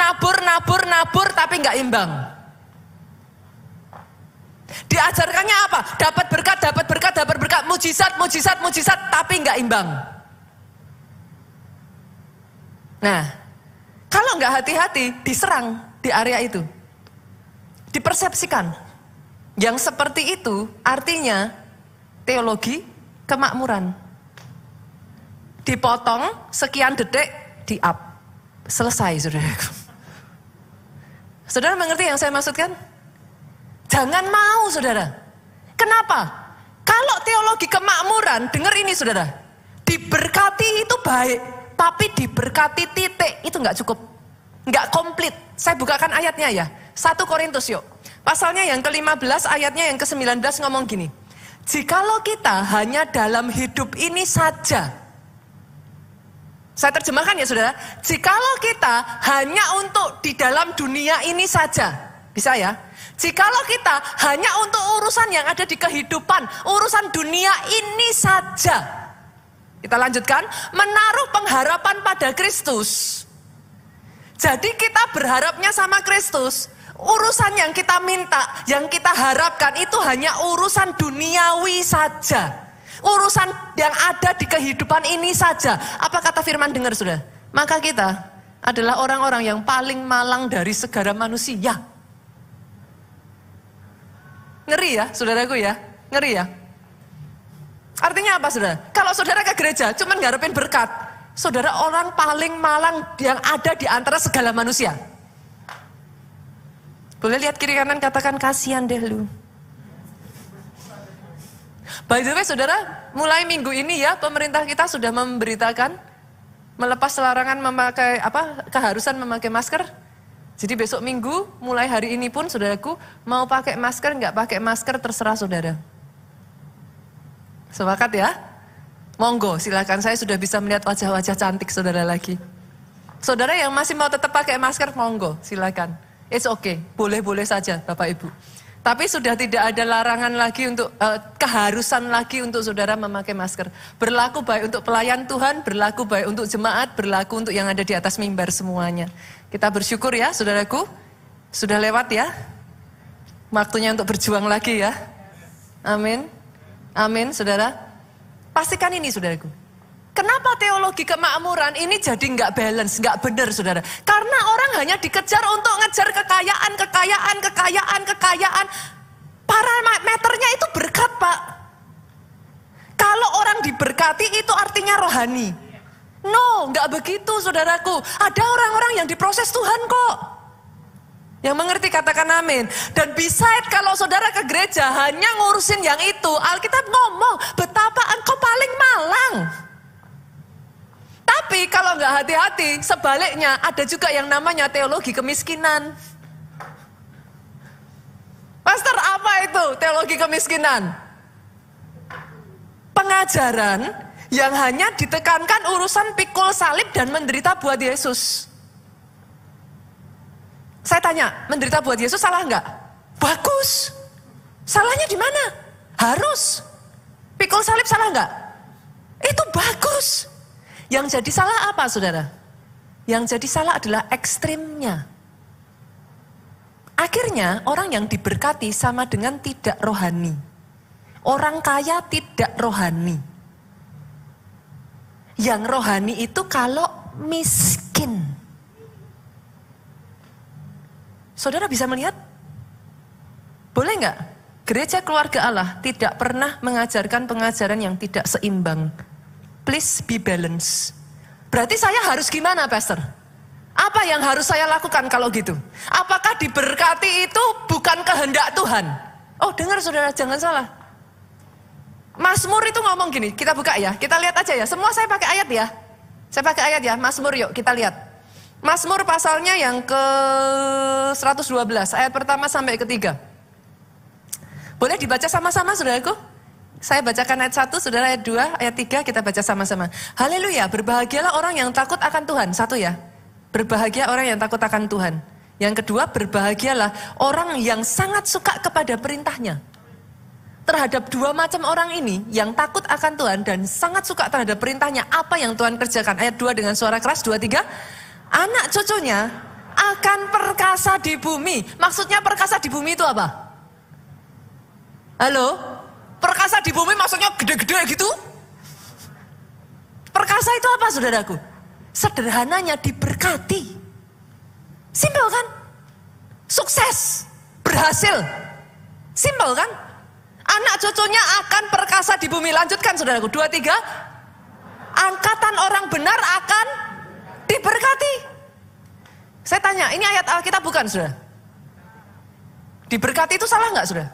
tapi nggak imbang. Diajarkannya apa? Dapat berkat, mujizat, tapi nggak imbang. Nah, kalau nggak hati-hati, diserang di area itu. Dipersepsikan. Yang seperti itu artinya teologi kemakmuran. Dipotong sekian detik, di-up. Selesai, saudaraku. Saudara mengerti yang saya maksudkan? Jangan mau, saudara. Kenapa? Kalau teologi kemakmuran, dengar ini, saudara. Diberkati itu baik, tapi diberkati titik, itu nggak cukup. Nggak komplit. Saya bukakan ayatnya ya. 1 Korintus yuk. Pasalnya yang ke-15, ayatnya yang ke-19 ngomong gini. Jikalau kita hanya dalam hidup ini saja. Saya terjemahkan ya saudara. Jikalau kita hanya untuk di dalam dunia ini saja. Bisa ya? Jikalau kita hanya untuk urusan yang ada di kehidupan. Urusan dunia ini saja. Kita lanjutkan. Menaruh pengharapan pada Kristus. Jadi kita berharapnya sama Kristus. Urusan yang kita minta, yang kita harapkan itu hanya urusan duniawi saja. Urusan yang ada di kehidupan ini saja. Apa kata firman dengar sudah? Maka kita adalah orang-orang yang paling malang dari segala manusia. Ngeri ya saudaraku ya? Ngeri ya? Artinya apa saudara? Kalau saudara ke gereja cuma ngarepin berkat. Saudara orang paling malang yang ada di antara segala manusia. Boleh lihat kiri kanan katakan kasihan deh lu. By the way saudara, mulai minggu ini ya pemerintah kita sudah memberitakan melepas larangan memakai keharusan memakai masker. Jadi besok minggu mulai hari ini pun saudaraku mau pakai masker nggak pakai masker terserah saudara. Sepakat ya? Monggo silakan, saya sudah bisa melihat wajah-wajah cantik saudara lagi. Saudara yang masih mau tetap pakai masker monggo silakan. It's okay, boleh-boleh saja Bapak Ibu. Tapi sudah tidak ada larangan lagi untuk, keharusan lagi untuk saudara memakai masker. Berlaku baik untuk pelayan Tuhan, berlaku baik untuk jemaat, berlaku untuk yang ada di atas mimbar semuanya. Kita bersyukur ya saudaraku, sudah lewat ya. Waktunya untuk berjuang lagi ya. Amin, amin saudara. Pastikan ini saudaraku. Kenapa teologi kemakmuran ini jadi nggak balance, nggak benar saudara? Karena orang hanya dikejar untuk ngejar kekayaan. Parameternya itu berkat Pak. Kalau orang diberkati itu artinya rohani. No, nggak begitu saudaraku. Ada orang-orang yang diproses Tuhan kok. Yang mengerti katakan amin. Dan beside kalau saudara ke gereja hanya ngurusin yang itu, Alkitab ngomong betapa engkau paling malang. Tapi kalau nggak hati-hati, sebaliknya ada juga yang namanya teologi kemiskinan. Pastor, apa itu teologi kemiskinan? Pengajaran yang hanya ditekankan urusan pikul salib dan menderita buat Yesus. Saya tanya, menderita buat Yesus salah nggak? Bagus. Salahnya di mana? Harus. Pikul salib salah nggak? Itu bagus. Yang jadi salah apa saudara? Yang jadi salah adalah ekstrimnya. Akhirnya orang yang diberkati sama dengan tidak rohani. Orang kaya tidak rohani. Yang rohani itu kalau miskin. Saudara bisa melihat? Boleh nggak? Gereja Keluarga Allah tidak pernah mengajarkan pengajaran yang tidak seimbang. Please be balanced. Berarti saya harus gimana, Pastor? Apa yang harus saya lakukan kalau gitu? Apakah diberkati itu bukan kehendak Tuhan? Oh, dengar saudara, jangan salah. Mazmur itu ngomong gini, kita buka ya, kita lihat aja ya. Semua saya pakai ayat ya. Saya pakai ayat ya, Mazmur yuk, kita lihat. Mazmur pasalnya yang ke 112, ayat pertama sampai ketiga. Boleh dibaca sama-sama saudaraku? Saya bacakan ayat 1, saudara ayat 2, ayat 3, kita baca sama-sama. Haleluya, berbahagialah orang yang takut akan Tuhan. Satu ya, berbahagia orang yang takut akan Tuhan. Yang kedua, berbahagialah orang yang sangat suka kepada perintahnya. Terhadap dua macam orang ini, yang takut akan Tuhan dan sangat suka terhadap perintahnya, apa yang Tuhan kerjakan? Ayat 2 dengan suara keras, 2, 3. Anak cucunya akan perkasa di bumi. Maksudnya perkasa di bumi itu apa? Halo? Perkasa di bumi maksudnya gede-gede gitu? Perkasa itu apa, saudaraku? Sederhananya diberkati. Simpel kan? Sukses, berhasil. Simpel kan? Anak cucunya akan perkasa di bumi. Lanjutkan, saudaraku. 2, 3. Angkatan orang benar akan diberkati. Saya tanya, ini ayat Alkitab bukan, saudara? Diberkati itu salah nggak, saudara?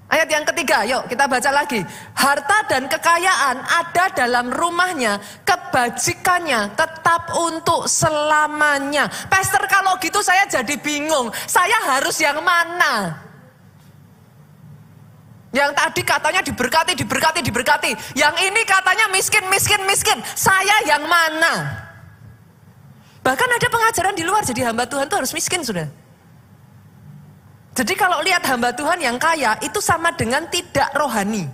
Ayat yang ketiga, yuk kita baca lagi. Harta dan kekayaan ada dalam rumahnya, kebajikannya tetap untuk selamanya. Pastor, kalau gitu saya jadi bingung. Saya harus yang mana? Yang tadi katanya diberkati, diberkati, diberkati. Yang ini katanya miskin, miskin, miskin. Saya yang mana? Bahkan ada pengajaran di luar, jadi hamba Tuhan itu harus miskin, sudah. Jadi kalau lihat hamba Tuhan yang kaya, itu sama dengan tidak rohani.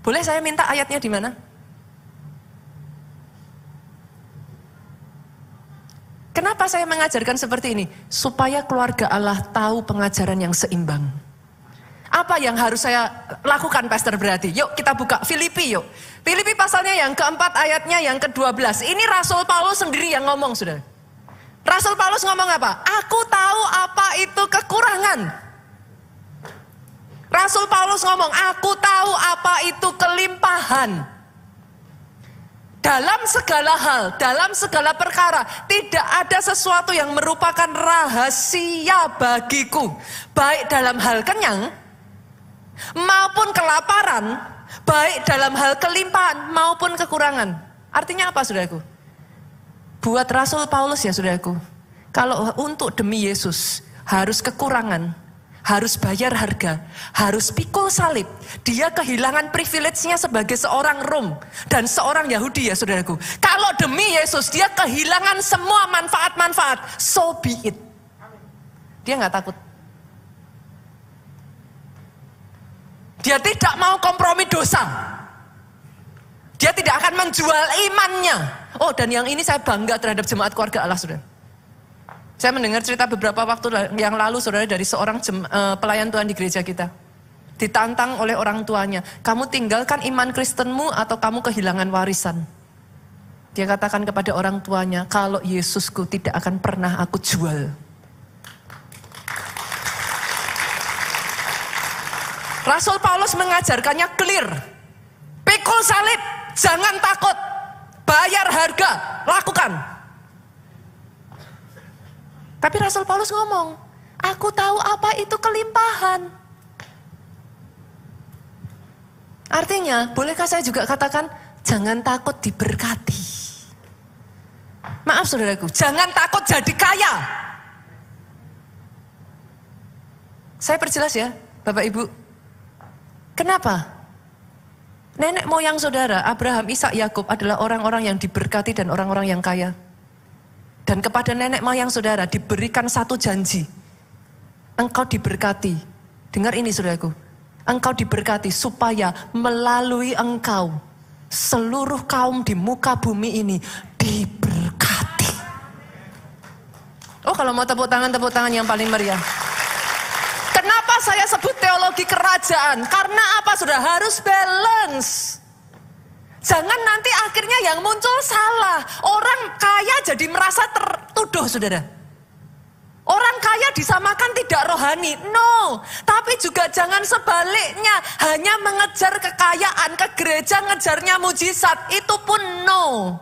Boleh saya minta ayatnya di mana? Kenapa saya mengajarkan seperti ini? Supaya keluarga Allah tahu pengajaran yang seimbang. Apa yang harus saya lakukan, Pastor, berarti? Yuk kita buka Filipi, yuk. Filipi pasalnya yang keempat, ayatnya yang ke-12. Ini Rasul Paulus sendiri yang ngomong, sudah. Rasul Paulus ngomong apa? Aku tahu apa itu kekurangan. Rasul Paulus ngomong, aku tahu apa itu kelimpahan. Dalam segala hal, dalam segala perkara, tidak ada sesuatu yang merupakan rahasia bagiku. Baik dalam hal kenyang, maupun kelaparan, baik dalam hal kelimpahan, maupun kekurangan. Artinya apa, saudaraku? Buat Rasul Paulus ya, saudaraku, kalau untuk demi Yesus, harus kekurangan, harus bayar harga, harus pikul salib. Dia kehilangan privilege-nya sebagai seorang Rom dan seorang Yahudi ya, saudaraku. Kalau demi Yesus, dia kehilangan semua manfaat-manfaat. So be it. Dia nggak takut. Dia tidak mau kompromi dosa. Dia tidak akan menjual imannya. Oh, dan yang ini saya bangga terhadap jemaat keluarga Allah, saudara. Saya mendengar cerita beberapa waktu yang lalu, saudara, dari seorang pelayan Tuhan di gereja kita. Ditantang oleh orang tuanya, kamu tinggalkan iman Kristenmu atau kamu kehilangan warisan? Dia katakan kepada orang tuanya, kalau Yesusku tidak akan pernah aku jual. Rasul Paulus mengajarkannya clear. Pikul salib, jangan takut. Bayar harga, lakukan. Tapi Rasul Paulus ngomong, aku tahu apa itu kelimpahan. Artinya, bolehkah saya juga katakan, jangan takut diberkati. Maaf, saudaraku, jangan takut jadi kaya. Saya perjelas ya, Bapak Ibu. Kenapa? Nenek moyang saudara, Abraham, Ishak, Yakub adalah orang-orang yang diberkati dan orang-orang yang kaya. Dan kepada nenek moyang saudara diberikan satu janji. Engkau diberkati. Dengar ini, saudaraku. Engkau diberkati supaya melalui engkau seluruh kaum di muka bumi ini diberkati. Oh, kalau mau tepuk tangan yang paling meriah. Kenapa saya sebut teologi kerajaan? Karena apa, saudara? Harus balance. Jangan nanti akhirnya yang muncul salah. Orang kaya jadi merasa tertuduh, saudara. Orang kaya disamakan tidak rohani. No. Tapi juga jangan sebaliknya. Hanya mengejar kekayaan, ke gereja ngejarnya mujizat. Itu pun no.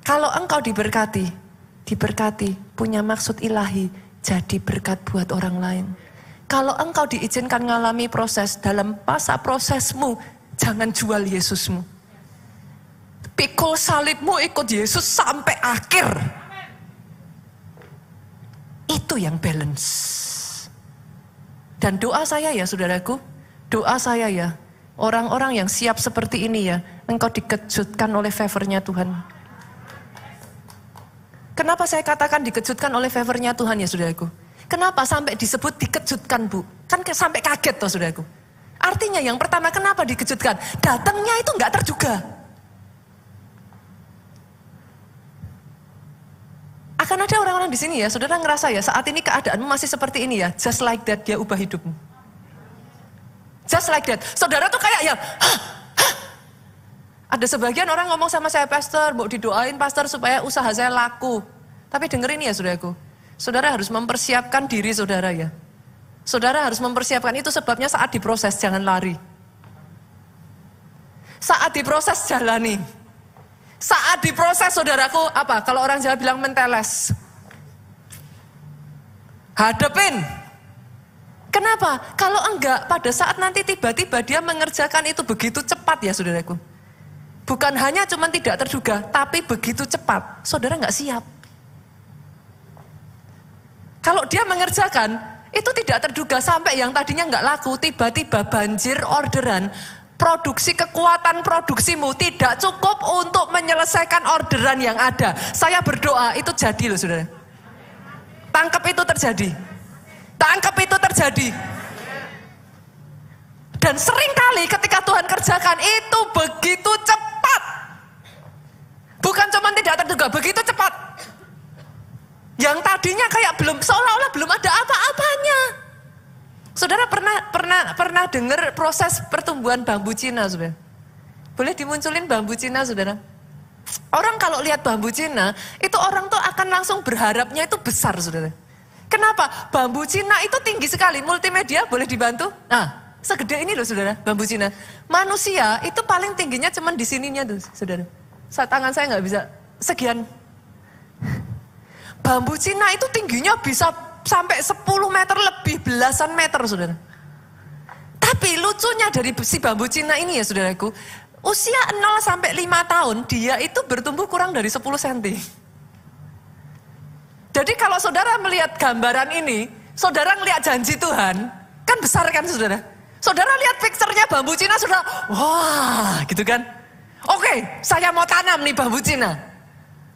Kalau engkau diberkati, punya maksud ilahi. Jadi berkat buat orang lain. Kalau engkau diizinkan mengalami proses, dalam masa prosesmu, jangan jual Yesusmu. Pikul salibmu, ikut Yesus sampai akhir. Itu Itu yang balance. Dan doa saya ya saudaraku, doa saya ya, orang-orang yang siap seperti ini ya, engkau dikejutkan oleh favor-Nya Tuhan. Kenapa saya katakan dikejutkan oleh favor-Nya Tuhan ya saudaraku? Kenapa sampai disebut dikejutkan Bu? Kan sampai kaget toh saudaraku. Artinya yang pertama kenapa dikejutkan? Datangnya itu nggak terduga. Akan ada orang-orang di sini ya, saudara ngerasa ya saat ini keadaanmu masih seperti ini ya, just like that dia ubah hidupmu. Just like that. Saudara tuh kayak yang, ada sebagian orang ngomong sama saya, pastor, mau didoain pastor supaya usaha saya laku. Tapi dengerin ya saudaraku, saudara harus mempersiapkan diri saudara ya. Saudara harus mempersiapkan, itu sebabnya saat diproses jangan lari. Saat diproses jalani. Saat diproses saudaraku, apa? Kalau orang Jawa bilang menteles. Hadepin. Kenapa? Kalau enggak, pada saat nanti tiba-tiba dia mengerjakan itu begitu cepat ya saudaraku. Bukan hanya cuma tidak terduga, tapi begitu cepat. Saudara enggak siap. Kalau dia mengerjakan, itu tidak terduga sampai yang tadinya enggak laku, tiba-tiba banjir orderan. Produksi kekuatan produksimu tidak cukup untuk menyelesaikan orderan yang ada. Saya berdoa itu jadi loh saudara. Tangkap itu terjadi. Tangkap itu terjadi. Dan seringkali ketika Tuhan kerjakan itu begitu cepat. Bukan cuma tidak terduga, begitu cepat. Yang tadinya kayak belum, seolah-olah belum ada apa-apanya. Saudara pernah dengar proses pertumbuhan bambu Cina, saudara? Boleh dimunculin bambu Cina, saudara? Orang kalau lihat bambu Cina, itu orang tuh akan langsung berharapnya itu besar, saudara. Kenapa? Bambu Cina itu tinggi sekali. Multimedia boleh dibantu? Nah, segede ini loh, saudara, bambu Cina. Manusia itu paling tingginya cuman di sininya tuh, saudara. Tangan saya nggak bisa sekian. Bambu Cina itu tingginya bisa sampai 10 meter lebih, belasan meter saudara. Tapi lucunya dari si bambu Cina ini ya saudaraku, usia 0 sampai 5 tahun dia itu bertumbuh kurang dari 10 cm. Jadi kalau saudara melihat gambaran ini, saudara ngelihat janji Tuhan, kan besar kan saudara. Saudara lihat picture-nya bambu Cina, saudara, wah gitu kan. Oke, saya mau tanam nih bambu Cina.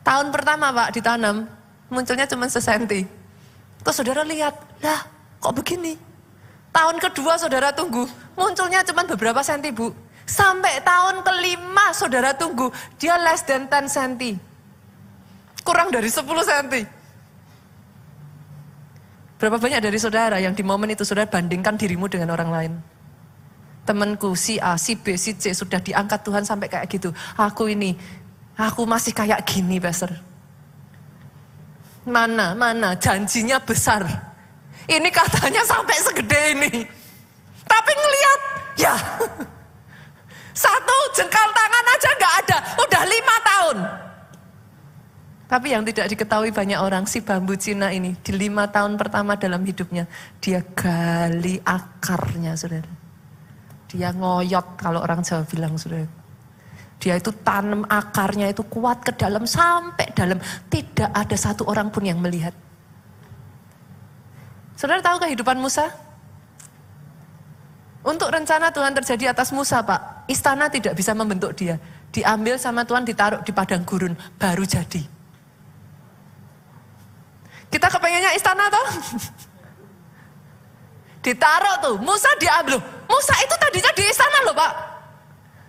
Tahun pertama Pak ditanam, munculnya cuma sesenti. Terus saudara lihat, lah kok begini? Tahun kedua saudara tunggu, munculnya cuma beberapa senti Bu. Sampai tahun kelima saudara tunggu, dia less than 10 senti. Kurang dari 10 senti. Berapa banyak dari saudara yang di momen itu saudara bandingkan dirimu dengan orang lain? Temanku si A, si B, si C sudah diangkat Tuhan sampai kayak gitu. Aku masih kayak gini pastor. Mana, janjinya besar. Ini katanya sampai segede ini. Tapi ngelihat, ya, satu jengkal tangan aja gak ada, udah 5 tahun. Tapi yang tidak diketahui banyak orang, si bambu Cina ini, di 5 tahun pertama dalam hidupnya, dia gali akarnya, saudara. Dia ngoyot, kalau orang Jawa bilang, saudara. Dia itu tanam akarnya itu kuat ke dalam sampai dalam. Tidak ada satu orang pun yang melihat. Saudara tahu kehidupan Musa? Untuk rencana Tuhan terjadi atas Musa Pak, istana tidak bisa membentuk dia. Diambil sama Tuhan ditaruh di padang gurun, baru jadi. Kita kepengennya istana toh? Ditaruh tuh, Musa diambil. Musa itu tadinya di istana loh Pak.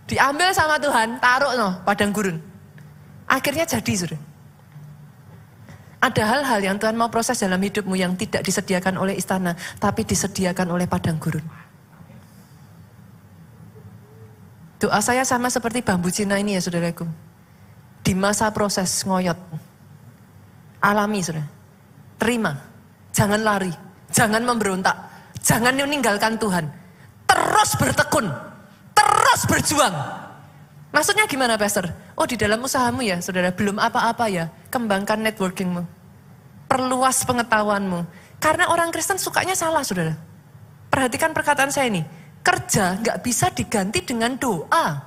Diambil sama Tuhan, taruh no, padang gurun. Akhirnya jadi sudah. Ada hal-hal yang Tuhan mau proses dalam hidupmu yang tidak disediakan oleh istana, tapi disediakan oleh padang gurun. Doa saya sama seperti bambu Cina ini ya saudaraku. Di masa proses ngoyot, alami saudara. Terima, jangan lari, jangan memberontak, jangan meninggalkan Tuhan. Terus bertekun. Terus berjuang. Maksudnya gimana pastor? Oh di dalam usahamu ya saudara, belum apa-apa ya. Kembangkan networkingmu. Perluas pengetahuanmu. Karena orang Kristen sukanya salah saudara. Perhatikan perkataan saya ini. Kerja gak bisa diganti dengan doa.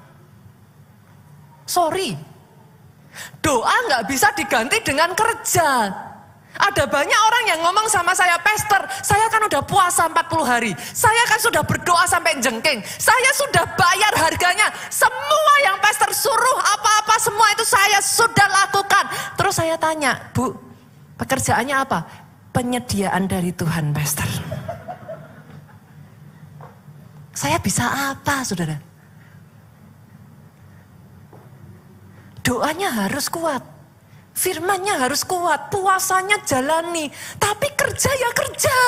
Sorry. Doa gak bisa diganti dengan kerja. Ada banyak orang yang ngomong sama saya, "Pastor, saya kan udah puasa 40 hari. Saya kan sudah berdoa sampai jengking. Saya sudah bayar harganya. Semua yang pastor suruh apa-apa semua itu saya sudah lakukan." Terus saya tanya, "Bu, pekerjaannya apa?" "Penyediaan dari Tuhan, pastor." Saya bisa apa, saudara? Doanya harus kuat. Firmannya harus kuat, puasanya jalani, tapi kerja ya kerja.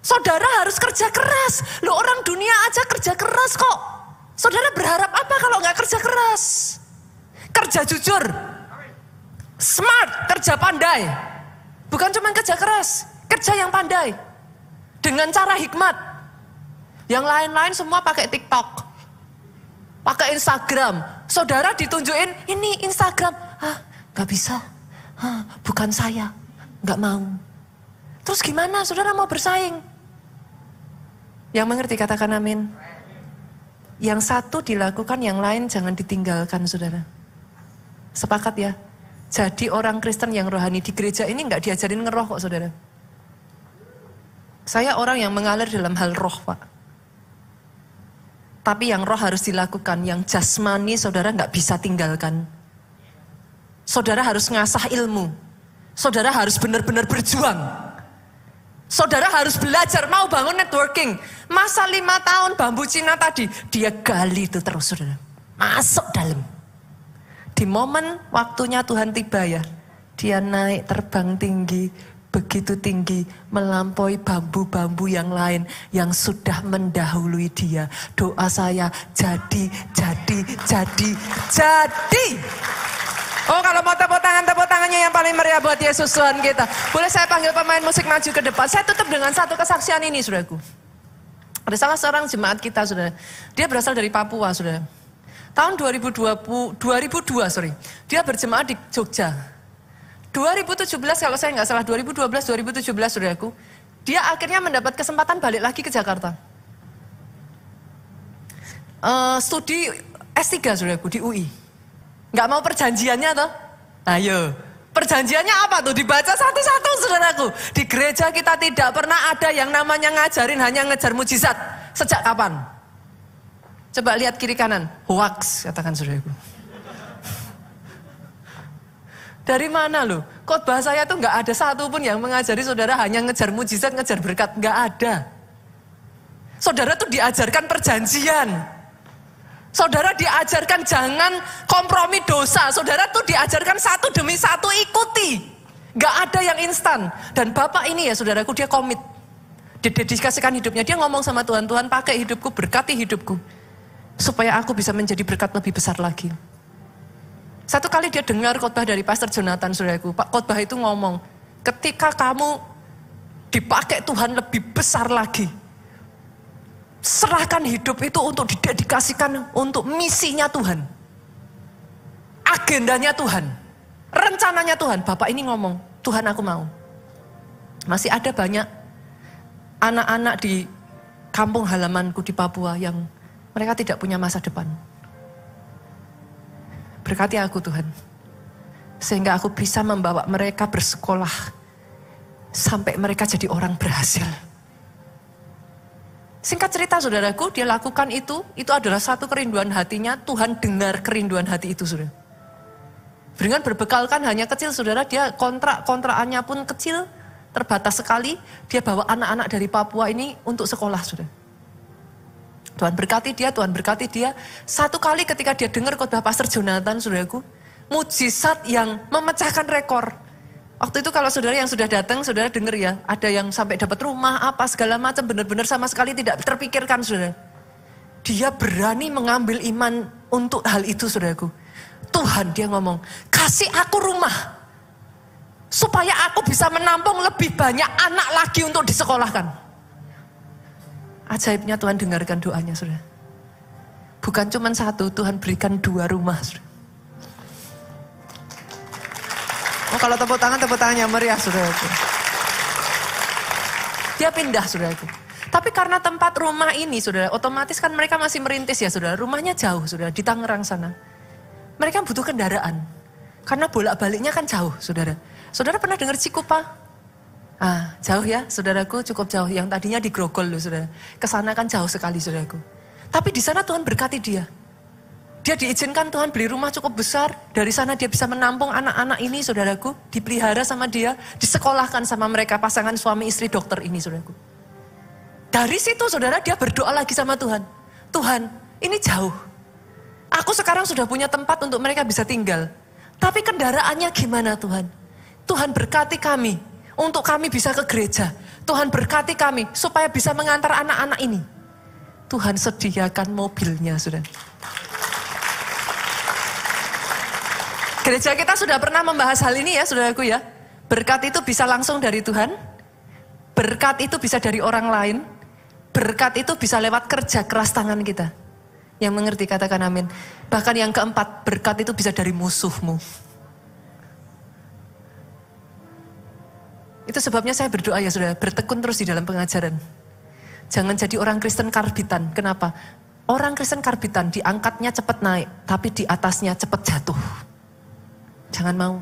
Saudara harus kerja keras. Loh, orang dunia aja kerja keras kok. Saudara berharap apa kalau nggak kerja keras? Kerja jujur, smart, kerja pandai. Bukan cuma kerja keras, kerja yang pandai. Dengan cara hikmat. Yang lain-lain semua pakai TikTok, pakai Instagram. Saudara ditunjukin, "Ini Instagram." Gak bisa. Bukan saya. Gak mau. Terus gimana saudara mau bersaing? Yang mengerti katakan amin. Yang satu dilakukan, yang lain jangan ditinggalkan, saudara. Sepakat ya? Jadi orang Kristen yang rohani di gereja ini gak diajarin ngeroh kok, saudara. Saya orang yang mengalir dalam hal roh, Pak. Tapi yang roh harus dilakukan, yang jasmani saudara nggak bisa tinggalkan. Saudara harus ngasah ilmu. Saudara harus benar-benar berjuang. Saudara harus belajar, mau bangun networking. Masa 5 tahun bambu Cina tadi, dia gali itu terus, saudara. Masuk dalam. Di momen waktunya Tuhan tiba ya, dia naik terbang tinggi, begitu tinggi, melampaui bambu-bambu yang lain yang sudah mendahului dia. Doa saya, jadi. Oh, kalau mau tepuk tangannya yang paling meriah buat Yesus Tuhan kita. Boleh saya panggil pemain musik maju ke depan. Saya tutup dengan satu kesaksian ini, saudaraku. Ada salah seorang jemaat kita, saudara. Dia berasal dari Papua, saudara. Tahun 2002, dia berjemaat di Jogja. 2017 kalau saya nggak salah, 2017 saudaraku, dia akhirnya mendapat kesempatan balik lagi ke Jakarta. Studi S3 saudaraku di UI. Nggak mau perjanjiannya toh? Ayo, perjanjiannya apa tuh? Dibaca satu-satu saudaraku. Di gereja kita tidak pernah ada yang namanya ngajarin hanya ngejar mujizat. Sejak kapan? Coba lihat kiri kanan, hoax katakan saudaraku. Dari mana loh? Khotbah saya tuh nggak ada satu pun yang mengajari saudara hanya ngejar mujizat, ngejar berkat. Nggak ada. Saudara tuh diajarkan perjanjian. Saudara diajarkan jangan kompromi dosa. Saudara tuh diajarkan satu demi satu ikuti. Nggak ada yang instan. Dan Bapak ini ya saudaraku, dia komit. Didedikasikan hidupnya. Dia ngomong sama Tuhan, "Tuhan pakai hidupku, berkati hidupku. Supaya aku bisa menjadi berkat lebih besar lagi." Satu kali dia dengar khotbah dari Pastor Jonathan, saudaraku. Pak, khotbah itu ngomong, ketika kamu dipakai Tuhan lebih besar lagi, serahkan hidup itu untuk didedikasikan untuk misinya Tuhan. Agendanya Tuhan. Rencananya Tuhan. Bapak ini ngomong, "Tuhan aku mau." Masih ada banyak anak-anak di kampung halamanku di Papua yang mereka tidak punya masa depan. Berkati aku Tuhan, sehingga aku bisa membawa mereka bersekolah, sampai mereka jadi orang berhasil. Singkat cerita saudaraku, dia lakukan itu adalah satu kerinduan hatinya, Tuhan dengar kerinduan hati itu saudara. Dengan berbekalkan hanya kecil saudara, dia kontrakannya pun kecil, terbatas sekali, dia bawa anak-anak dari Papua ini untuk sekolah saudara. Tuhan berkati dia. Satu kali ketika dia dengar khotbah Pastor Jonathan, saudaraku, mujizat yang memecahkan rekor. Waktu itu kalau saudara yang sudah datang, saudara dengar ya, ada yang sampai dapat rumah, apa segala macam, benar-benar sama sekali tidak terpikirkan, saudara. Dia berani mengambil iman untuk hal itu, saudaraku. Tuhan, dia ngomong, "Kasih aku rumah, supaya aku bisa menampung lebih banyak anak lagi untuk disekolahkan." Ajaibnya Tuhan dengarkan doanya, saudara. Bukan cuma satu, Tuhan berikan 2 rumah, saudara. Oh, kalau tepuk tangannya meriah, saudaraku. Dia pindah, saudaraku. Tapi karena tempat rumah ini, saudara, otomatis kan mereka masih merintis ya, saudara. Rumahnya jauh, saudara, di Tangerang sana. Mereka butuh kendaraan. Karena bolak-baliknya kan jauh, saudara. Saudara pernah dengar Cikupa? Jauh ya saudaraku, cukup jauh. Yang tadinya di Grogol loh saudara. Kesana kan jauh sekali saudaraku. Tapi di sana Tuhan berkati dia. Dia diizinkan Tuhan beli rumah cukup besar. Dari sana dia bisa menampung anak-anak ini saudaraku. Dipelihara sama dia, disekolahkan sama mereka, pasangan suami istri dokter ini saudaraku. Dari situ saudara dia berdoa lagi sama Tuhan. Tuhan, ini jauh. Aku sekarang sudah punya tempat untuk mereka bisa tinggal. Tapi kendaraannya gimana Tuhan? Tuhan berkati kami, untuk kami bisa ke gereja. Tuhan berkati kami, supaya bisa mengantar anak-anak ini. Tuhan sediakan mobilnya, saudara. Gereja kita sudah pernah membahas hal ini ya, saudaraku ya. Berkat itu bisa langsung dari Tuhan. Berkat itu bisa dari orang lain. Berkat itu bisa lewat kerja keras tangan kita. Yang mengerti katakan amin. Bahkan yang keempat, berkat itu bisa dari musuhmu. Itu sebabnya saya berdoa ya saudara, bertekun terus di dalam pengajaran. Jangan jadi orang Kristen karbitan. Kenapa? Orang Kristen karbitan diangkatnya cepat naik, tapi di atasnya cepat jatuh. Jangan mau.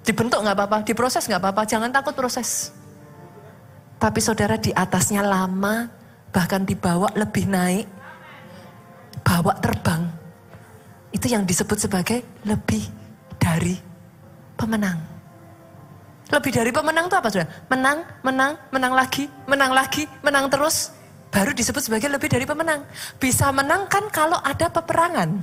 Dibentuk gak apa-apa, diproses gak apa-apa, jangan takut proses. Tapi saudara di atasnya lama, bahkan dibawa lebih naik, bawa terbang. Itu yang disebut sebagai lebih dari pemenang. Lebih dari pemenang itu apa saudara? Menang, menang, menang lagi, menang terus. Baru disebut sebagai lebih dari pemenang. Bisa menang kan kalau ada peperangan.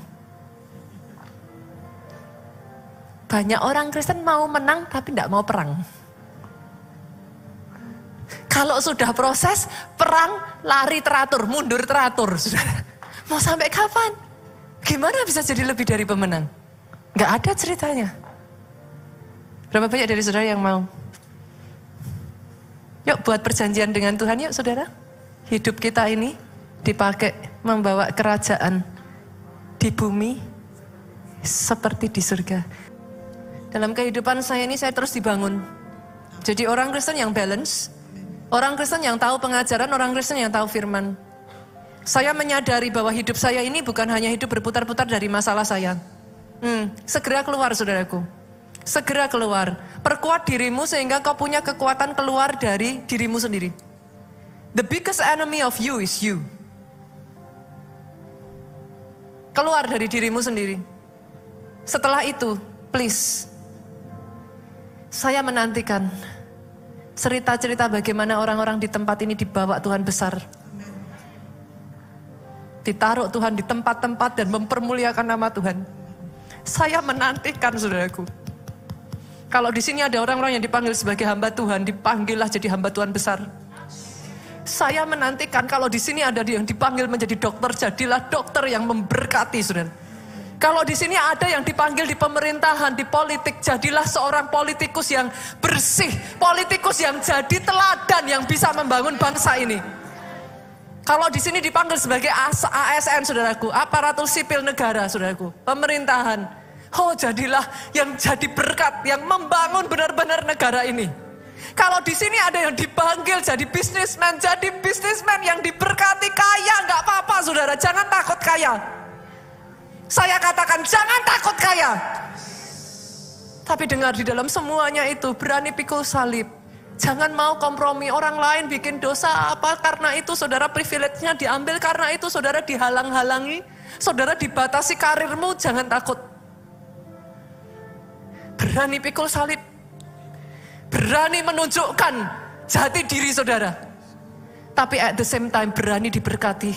Banyak orang Kristen mau menang tapi tidak mau perang. Kalau sudah proses perang, lari teratur, mundur teratur. Saudara. Mau sampai kapan? Gimana bisa jadi lebih dari pemenang? Gak ada ceritanya. Berapa banyak dari saudara yang mau? Yuk buat perjanjian dengan Tuhan yuk saudara. Hidup kita ini dipakai membawa kerajaan di bumi seperti di surga. Dalam kehidupan saya ini saya terus dibangun. Jadi orang Kristen yang balance. Orang Kristen yang tahu pengajaran, orang Kristen yang tahu firman. Saya menyadari bahwa hidup saya ini bukan hanya hidup berputar-putar dari masalah saya. Segera keluar saudaraku. Segera keluar. Perkuat dirimu sehingga kau punya kekuatan keluar dari dirimu sendiri. The biggest enemy of you is you. Keluar dari dirimu sendiri. Setelah itu, please. Saya menantikan cerita-cerita bagaimana orang-orang di tempat ini dibawa Tuhan besar. Ditaruh Tuhan di tempat-tempat dan mempermuliakan nama Tuhan. Saya menantikan saudaraku. Kalau di sini ada orang-orang yang dipanggil sebagai hamba Tuhan, dipanggillah jadi hamba Tuhan besar. Saya menantikan kalau di sini ada yang dipanggil menjadi dokter, jadilah dokter yang memberkati saudara. Kalau di sini ada yang dipanggil di pemerintahan, di politik, jadilah seorang politikus yang bersih, politikus yang jadi teladan yang bisa membangun bangsa ini. Kalau di sini dipanggil sebagai ASN saudaraku, aparatur sipil negara saudaraku, pemerintahan. Oh jadilah yang jadi berkat, yang membangun benar-benar negara ini. Kalau di sini ada yang dipanggil jadi bisnismen yang diberkati kaya, nggak apa-apa saudara, jangan takut kaya. Saya katakan jangan takut kaya. Tapi dengar di dalam semuanya itu berani pikul salib. Jangan mau kompromi, orang lain bikin dosa apa, karena itu saudara privilege-nya diambil, karena itu saudara dihalang-halangi, saudara dibatasi karirmu, jangan takut. Berani pikul salib. Berani menunjukkan jati diri saudara. Tapi at the same time berani diberkati.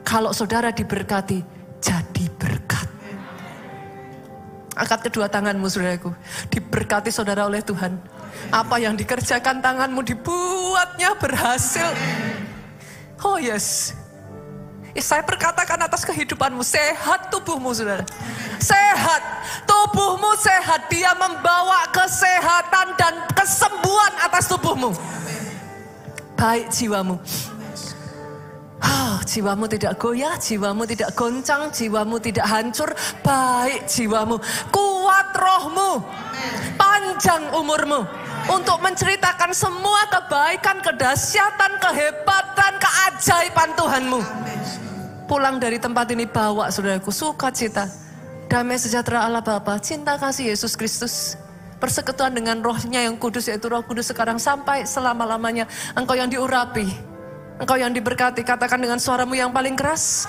Kalau saudara diberkati, jadi berkat. Angkat kedua tanganmu saudaraku. Diberkati saudara oleh Tuhan. Apa yang dikerjakan tanganmu dibuatnya berhasil. Oh yes. Saya perkatakan atas kehidupanmu, sehat tubuhmu saudara. Sehat, tubuhmu sehat. Dia membawa kesehatan dan kesembuhan atas tubuhmu. Baik jiwamu. Jiwamu tidak goyah, jiwamu tidak goncang, jiwamu tidak hancur. Baik jiwamu, kuat rohmu, panjang umurmu. Untuk menceritakan semua kebaikan, kedahsyatan, kehebatan, keajaiban Tuhanmu. Pulang dari tempat ini bawa saudaraku sukacita, damai sejahtera Allah Bapa, cinta kasih Yesus Kristus, persekutuan dengan rohnya yang kudus, yaitu Roh Kudus sekarang sampai selama-lamanya. Engkau yang diurapi, engkau yang diberkati, katakan dengan suaramu yang paling keras.